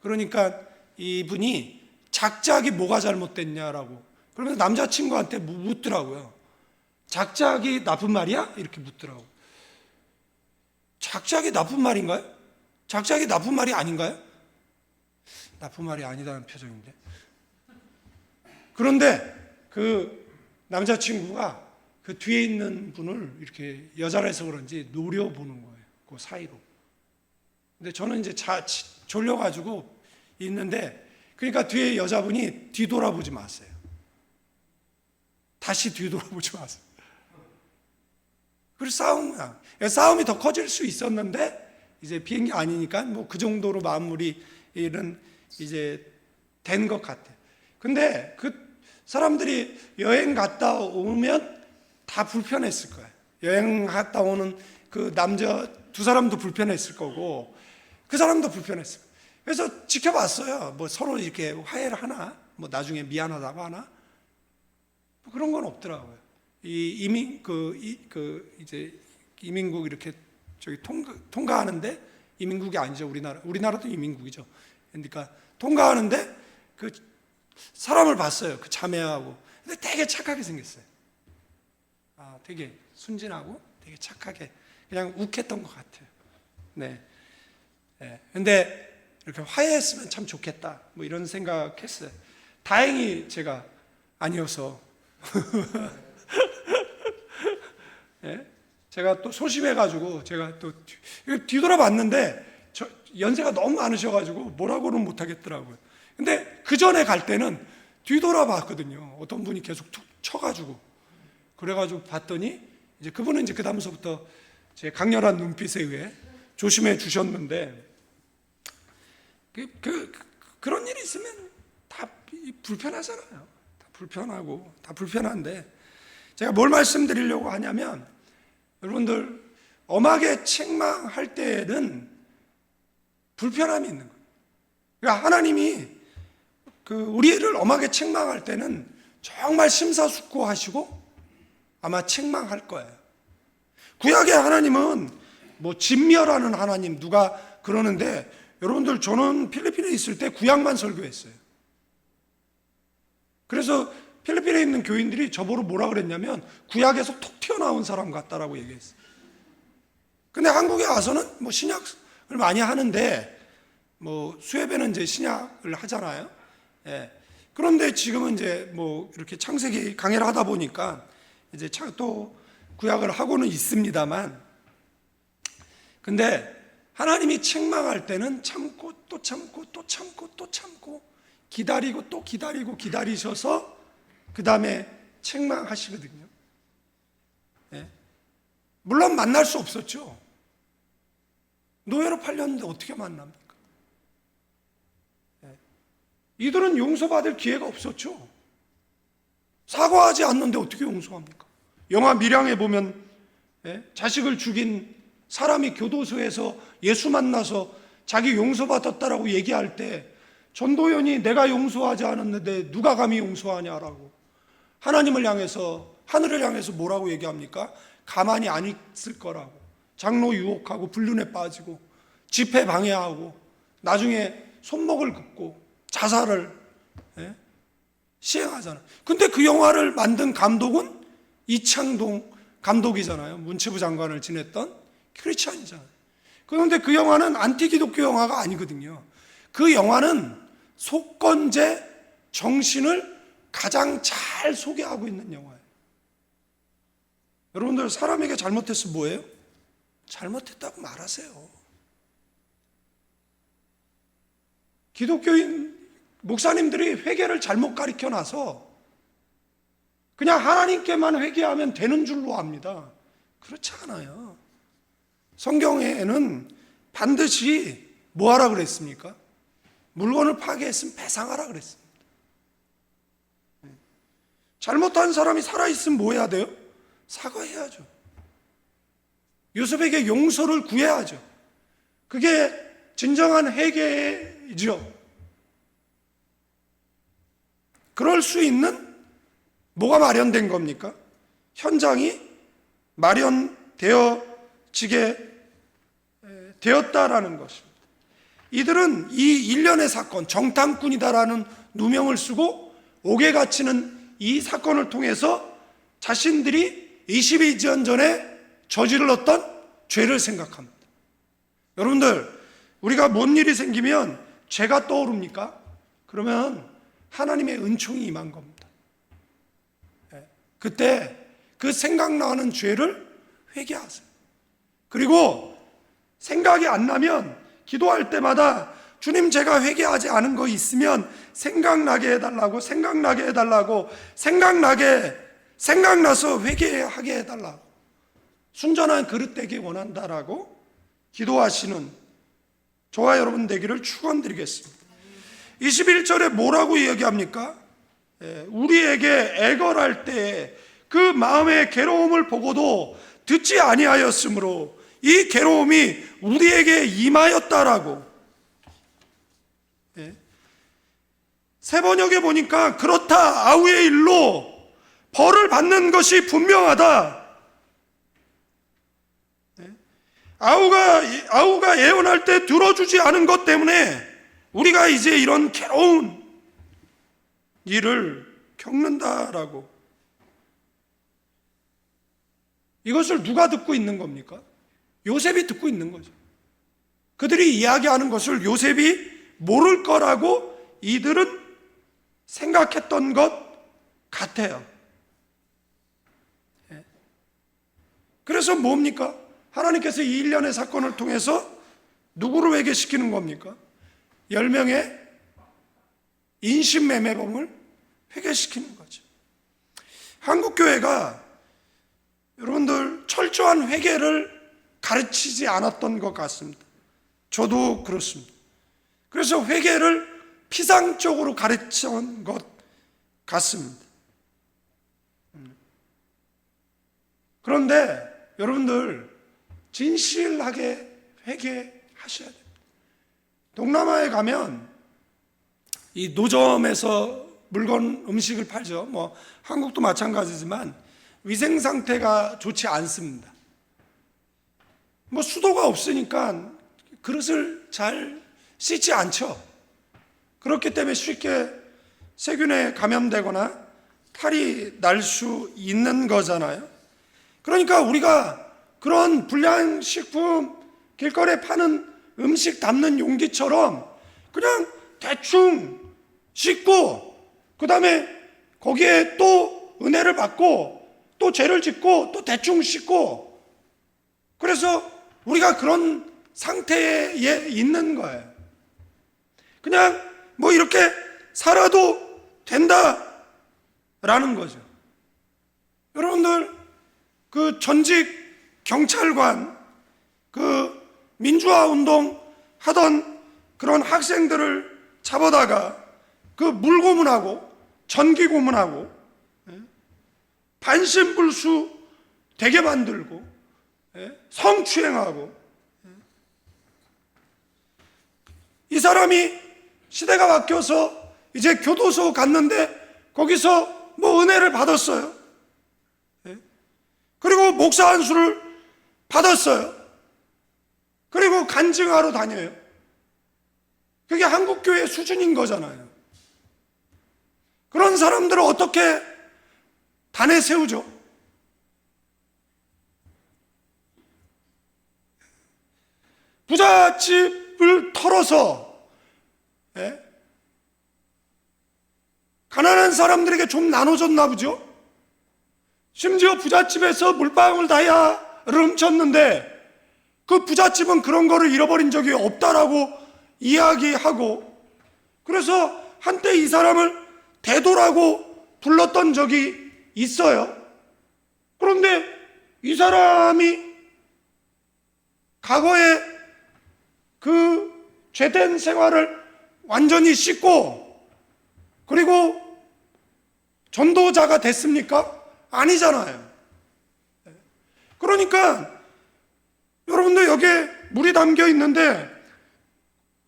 그러니까 이분이 작작이 뭐가 잘못됐냐라고 그러면서 남자친구한테 묻더라고요. 작작이 나쁜 말이야? 이렇게 묻더라고요. 작작이 나쁜 말인가요? 작작이 나쁜 말이 아닌가요? 나쁜 말이 아니다는 표정인데. 그런데 그 남자친구가 그 뒤에 있는 분을 이렇게 여자라서 그런지 노려보는 거예요. 그 사이로. 근데 저는 이제 졸려가지고 있는데, 그러니까 뒤에 여자분이 뒤돌아보지 마세요. 다시 뒤돌아보지 마세요. 그래서 싸운 거야. 싸움이 더 커질 수 있었는데, 이제 비행기 아니니까 뭐 그 정도로 마무리는 이제 된 것 같아요. 근데 그 사람들이 여행 갔다 오면 다 불편했을 거예요. 여행 갔다 오는 그 남자 두 사람도 불편했을 거고, 그 사람도 불편했을 거예요. 그래서 지켜봤어요. 뭐 서로 이렇게 화해를 하나, 뭐 나중에 미안하다고 하나, 뭐 그런 건 없더라고요. 이제 이민국 이렇게 저기 통과하는데, 이민국이 아니죠. 우리나라도 이민국이죠. 그러니까 통과하는데 그 사람을 봤어요. 그 자매하고. 근데 되게 착하게 생겼어요. 되게 순진하고 되게 착하게 그냥 욱했던 것 같아요. 네. 근데 이렇게 화해했으면 참 좋겠다. 뭐 이런 생각했어요. 다행히 제가 아니어서. 네? 제가 또 소심해가지고 제가 또 뒤돌아봤는데 연세가 너무 많으셔가지고 뭐라고는 못하겠더라고요. 근데 그 전에 갈 때는 뒤돌아봤거든요. 어떤 분이 계속 툭 쳐가지고. 그래가지고 봤더니 이제 그분은 이제 그 다음서부터 제 강렬한 눈빛에 의해 조심해 주셨는데, 그런 일이 있으면 다 불편하잖아요. 다 불편하고 다 불편한데, 제가 뭘 말씀드리려고 하냐면, 여러분들 엄하게 책망할 때는 불편함이 있는 거예요. 그러니까 하나님이 우리를 엄하게 책망할 때는 정말 심사숙고하시고 아마 책망할 거예요. 구약의 하나님은 뭐 진멸하는 하나님 누가 그러는데, 여러분들 저는 필리핀에 있을 때 구약만 설교했어요. 그래서 필리핀에 있는 교인들이 저보고 뭐라 그랬냐면 구약에서 톡 튀어나온 사람 같다라고 얘기했어요. 근데 한국에 와서는 뭐 신약을 많이 하는데, 뭐 수협에는 이제 신약을 하잖아요. 그런데 지금은 이제 뭐 이렇게 창세기 강해를 하다 보니까 이제 또 구약을 하고는 있습니다만, 근데 하나님이 책망할 때는 참고 또 참고 또 참고 또 참고 기다리고 또 기다리고 기다리셔서 그 다음에 책망하시거든요. 물론 만날 수 없었죠. 노예로 팔렸는데 어떻게 만납니까? 이들은 용서받을 기회가 없었죠. 사과하지 않는데 어떻게 용서합니까? 영화 밀양에 보면 자식을 죽인 사람이 교도소에서 예수 만나서 자기 용서받았다라고 얘기할 때 전도연이 내가 용서하지 않았는데 누가 감히 용서하냐라고 하나님을 향해서, 하늘을 향해서 뭐라고 얘기합니까? 가만히 안 있을 거라고. 장로 유혹하고 불륜에 빠지고 집회 방해하고 나중에 손목을 긋고 자살을 시행하잖아요. 근데 그 영화를 만든 감독은 이창동 감독이잖아요. 문체부 장관을 지냈던 크리스찬이잖아요. 그런데 그 영화는 안티기독교 영화가 아니거든요. 그 영화는 속건제 정신을 가장 잘 소개하고 있는 영화예요. 여러분들 사람에게 잘못했으면 뭐예요? 잘못했다고 말하세요. 기독교인 목사님들이 회개를 잘못 가르쳐 놔서 그냥 하나님께만 회개하면 되는 줄로 압니다. 그렇지 않아요. 성경에는 반드시 뭐 하라 그랬습니까? 물건을 파괴했으면 배상하라 그랬습니다. 잘못한 사람이 살아있으면 뭐 해야 돼요? 사과해야죠. 요셉에게 용서를 구해야죠. 그게 진정한 회개이죠. 그럴 수 있는 뭐가 마련된 겁니까? 현장이 마련되어지게 되었다라는 것입니다. 이들은 이 일련의 사건, 정탐꾼이다라는 누명을 쓰고 옥에 갇히는 이 사건을 통해서 자신들이 22년 전에 저질렀던 죄를 생각합니다. 여러분들, 우리가 뭔 일이 생기면 죄가 떠오릅니까? 그러면 하나님의 은총이 임한 겁니다. 그때 그 생각나는 죄를 회개하세요. 그리고 생각이 안 나면 기도할 때마다 주님, 제가 회개하지 않은 거 있으면 생각나게 해달라고, 생각나서 회개하게 해달라고, 순전한 그릇 되기 원한다라고 기도하시는 저와 여러분 되기를 축원드리겠습니다. 21절에 뭐라고 이야기합니까? 우리에게 애걸할 때 그 마음의 괴로움을 보고도 듣지 아니하였으므로 이 괴로움이 우리에게 임하였다라고. 세 번역에 보니까 그렇다, 아우의 일로 벌을 받는 것이 분명하다. 아우가 예언할 때 들어주지 않은 것 때문에 우리가 이제 이런 괴로운 일을 겪는다라고. 이것을 누가 듣고 있는 겁니까? 요셉이 듣고 있는 거죠. 그들이 이야기하는 것을 요셉이 모를 거라고 이들은 생각했던 것 같아요. 그래서 뭡니까? 하나님께서 이 일련의 사건을 통해서 누구를 회개시키는 겁니까? 10명의 인신매매범을 회개시키는 거죠. 한국교회가 여러분들 철저한 회개를 가르치지 않았던 것 같습니다. 저도 그렇습니다. 그래서 회개를 피상적으로 가르친 것 같습니다. 그런데 여러분들 진실하게 회개하셔야 됩니다. 동남아에 가면 이 노점에서 물건, 음식을 팔죠. 뭐 한국도 마찬가지지만 위생 상태가 좋지 않습니다. 뭐 수도가 없으니까 그릇을 잘 씻지 않죠. 그렇기 때문에 쉽게 세균에 감염되거나 탈이 날 수 있는 거잖아요. 그러니까 우리가 그런 불량식품, 길거리에 파는 음식 담는 용기처럼 그냥 대충 씻고, 그 다음에 거기에 또 은혜를 받고, 또 죄를 짓고, 또 대충 씻고, 그래서 우리가 그런 상태에 있는 거예요. 그냥 뭐 이렇게 살아도 된다라는 거죠. 여러분들, 그 전직 경찰관, 그 민주화 운동 하던 그런 학생들을 잡아다가 그 물고문하고 전기고문하고 반신불수 되게 만들고 성추행하고, 이 사람이 시대가 바뀌어서 이제 교도소 갔는데 거기서 뭐 은혜를 받았어요. 그리고 목사 안수를 받았어요. 그리고 간증하러 다녀요. 그게 한국교회 수준인 거잖아요. 그런 사람들을 어떻게 단에 세우죠? 부잣집을 털어서 가난한 사람들에게 좀 나눠줬나 보죠? 심지어 부잣집에서 물방울 다이아를 훔쳤는데 그 부잣집은 그런 거를 잃어버린 적이 없다라고 이야기하고, 그래서 한때 이 사람을 대도라고 불렀던 적이 있어요. 그런데 이 사람이 과거에 그 죄된 생활을 완전히 씻고 그리고 전도자가 됐습니까? 아니잖아요. 그러니까 여러분들 여기에 물이 담겨 있는데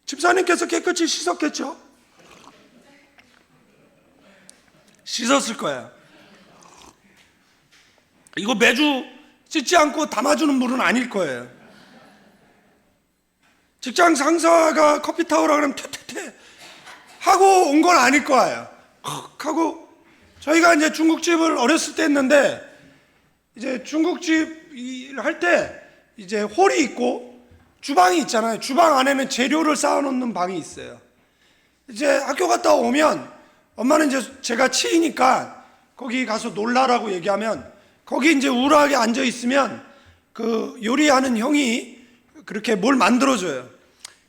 집사님께서 깨끗이 씻었겠죠? 씻었을 거예요. 이거 매주 씻지 않고 담아주는 물은 아닐 거예요. 직장 상사가 커피 타오라 그러면 퇴퇴퇴 하고 온 건 아닐 거예요. 하고 저희가 이제 중국집을 어렸을 때 했는데 이제 중국집 할 때 이제 홀이 있고 주방이 있잖아요. 주방 안에는 재료를 쌓아놓는 방이 있어요. 이제 학교 갔다 오면 엄마는 이제 제가 치이니까 거기 가서 놀라라고 얘기하면 거기 이제 우울하게 앉아 있으면 그 요리하는 형이 그렇게 뭘 만들어줘요.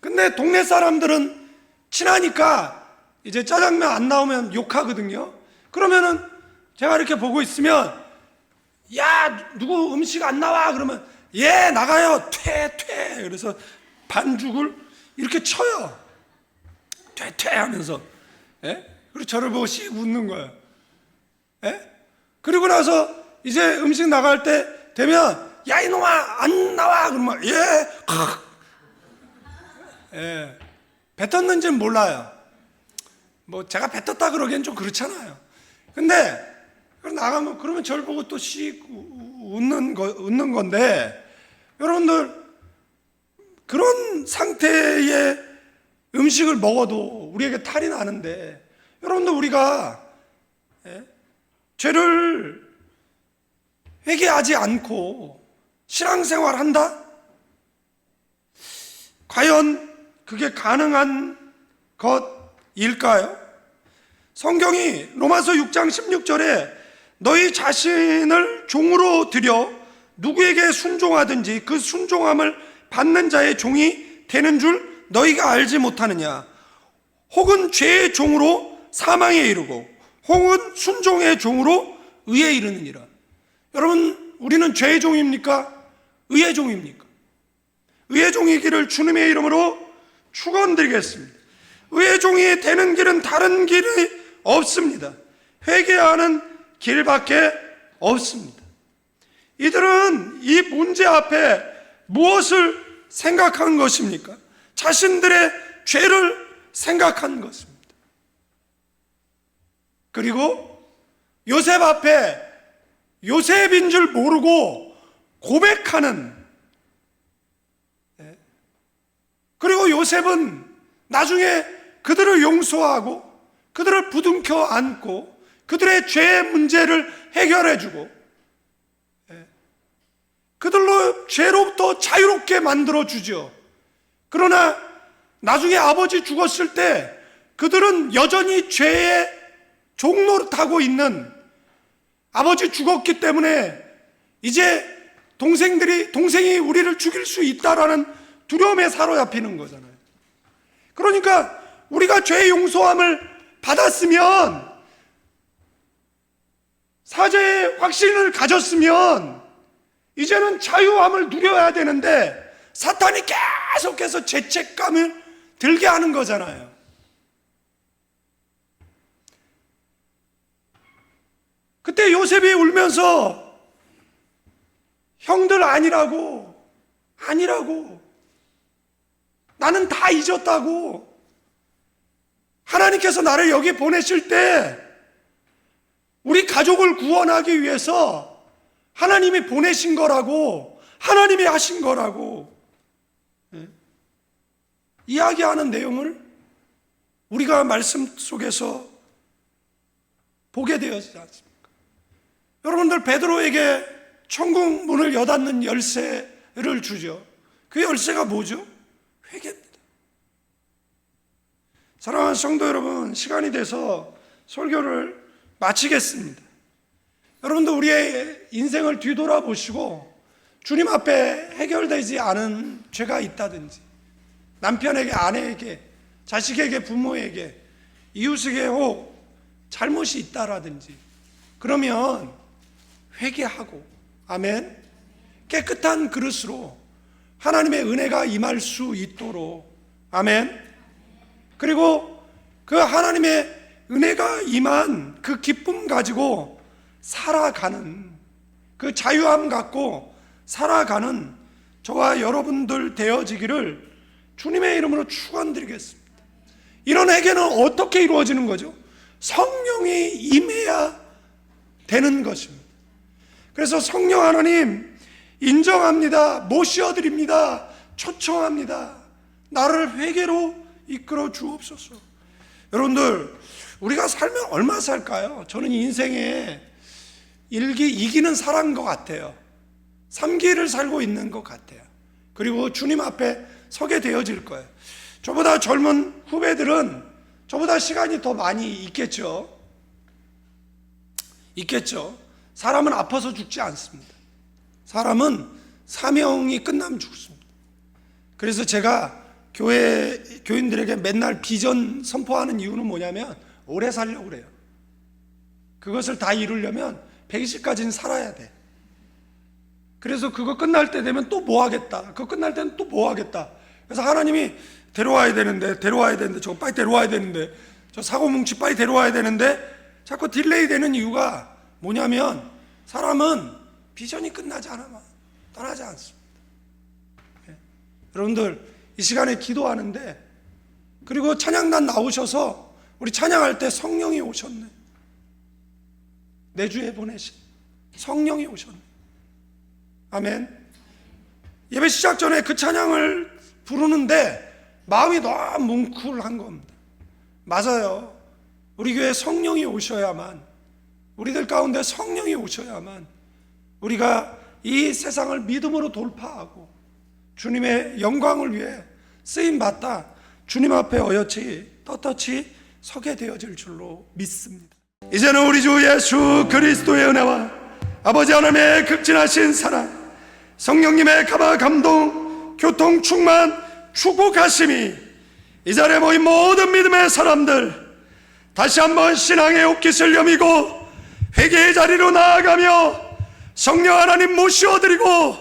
근데 동네 사람들은 친하니까 이제 짜장면 안 나오면 욕하거든요. 그러면은 제가 이렇게 보고 있으면 야 누구 음식 안 나와 그러면 예 나가요 퇴퇴 그래서 반죽을 이렇게 쳐요. 퇴퇴 하면서 예? 그리고 저를 보고 씩 웃는 거예요. 예? 그리고 나서 이제 음식 나갈 때 되면 야 이놈아 안 나와 그러면 예. 뱉었는지는 몰라요. 뭐 제가 뱉었다 그러기엔 좀 그렇잖아요. 근데 나가면 그러면 저를 보고 또 씩 웃는 건데 여러분들 그런 상태의 음식을 먹어도 우리에게 탈이 나는데 여러분들 우리가 죄를 회개하지 않고 신앙생활 한다? 과연 그게 가능한 것일까요? 성경이 로마서 6장 16절에 너희 자신을 종으로 들여 누구에게 순종하든지 그 순종함을 받는 자의 종이 되는 줄 너희가 알지 못하느냐? 혹은 죄의 종으로 사망에 이르고 혹은 순종의 종으로 의에 이르느니라. 여러분 우리는 죄의 종입니까? 의의 종입니까? 의의 종이기를 주님의 이름으로 축원드리겠습니다. 의의 종이 되는 길은 다른 길이 없습니다. 회개하는 길밖에 없습니다. 이들은 이 문제 앞에 무엇을 생각한 것입니까? 자신들의 죄를 생각한 것입니다. 그리고 요셉 앞에 요셉인 줄 모르고 고백하는, 그리고 요셉은 나중에 그들을 용서하고 그들을 부둥켜 안고 그들의 죄의 문제를 해결해주고 그들로 죄로부터 자유롭게 만들어주죠. 그러나 나중에 아버지 죽었을 때 그들은 여전히 죄의 종노릇하고 있는, 아버지 죽었기 때문에 이제 동생이 우리를 죽일 수 있다라는 두려움에 사로잡히는 거잖아요. 그러니까 우리가 죄의 용서함을 받았으면, 사죄의 확신을 가졌으면 이제는 자유함을 누려야 되는데 사탄이 계속해서 죄책감을 들게 하는 거잖아요. 그때 요셉이 울면서 형들 아니라고 나는 다 잊었다고, 하나님께서 나를 여기 보내실 때 우리 가족을 구원하기 위해서 하나님이 보내신 거라고, 하나님이 하신 거라고 이야기하는 내용을 우리가 말씀 속에서 보게 되었지 않습니까? 여러분들, 베드로에게 천국 문을 여닫는 열쇠를 주죠. 그 열쇠가 뭐죠? 회개입니다. 사랑하는 성도 여러분, 시간이 돼서 설교를 마치겠습니다. 여러분들, 우리의 인생을 뒤돌아보시고 주님 앞에 해결되지 않은 죄가 있다든지, 남편에게, 아내에게, 자식에게, 부모에게, 이웃에게 혹 잘못이 있다라든지, 그러면 회개하고, 아멘, 깨끗한 그릇으로 하나님의 은혜가 임할 수 있도록, 아멘, 그리고 그 하나님의 은혜가 임한 그 기쁨 가지고 살아가는, 그 자유함 갖고 살아가는 저와 여러분들 되어지기를 주님의 이름으로 축원드리겠습니다. 이런 회개는 어떻게 이루어지는 거죠? 성령이 임해야 되는 것입니다. 그래서 성령 하나님 인정합니다. 모시어드립니다. 초청합니다. 나를 회개로 이끌어 주옵소서. 여러분들, 우리가 살면 얼마 살까요? 저는 인생에 이기는 살아인 것 같아요. 3기를 살고 있는 것 같아요. 그리고 주님 앞에 서게 되어질 거예요. 저보다 젊은 후배들은 저보다 시간이 더 많이 있겠죠. 사람은 아파서 죽지 않습니다. 사람은 사명이 끝나면 죽습니다. 그래서 제가 교인들에게 맨날 비전 선포하는 이유는 뭐냐면 오래 살려고 그래요. 그것을 다 이루려면 120까지는 살아야 돼. 그래서 그거 끝날 때 되면 또 뭐 하겠다. 그거 끝날 때는 또 뭐 하겠다. 그래서 하나님이 데려와야 되는데 저거 빨리 데려와야 되는데 저 사고뭉치 빨리 데려와야 되는데 자꾸 딜레이 되는 이유가 뭐냐면 사람은 비전이 끝나지 않으면 떠나지 않습니다. 여러분들 이 시간에 기도하는데, 그리고 찬양단 나오셔서 우리 찬양할 때 성령이 오셨네. 내주에 보내신 성령이 오셨네. 아멘. 예배 시작 전에 그 찬양을 부르는데 마음이 너무 뭉클한 겁니다. 맞아요. 우리 교회에 성령이 오셔야만, 우리들 가운데 성령이 오셔야만 우리가 이 세상을 믿음으로 돌파하고 주님의 영광을 위해 쓰임받다 주님 앞에 어여치 떳떳이 서게 되어질 줄로 믿습니다. 이제는 우리 주 예수 그리스도의 은혜와 아버지 하나님의 극진하신 사랑, 성령님의 감화 감동 교통 충만 축복하심이 이 자리에 모인 모든 믿음의 사람들 다시 한번 신앙의 옷깃을 여미고 회개의 자리로 나아가며 성령 하나님 모시어드리고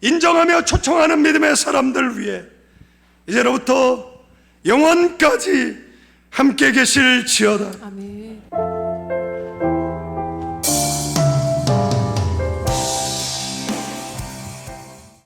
인정하며 초청하는 믿음의 사람들 위해 이제로부터 영원까지 함께 계실지어다.
아멘.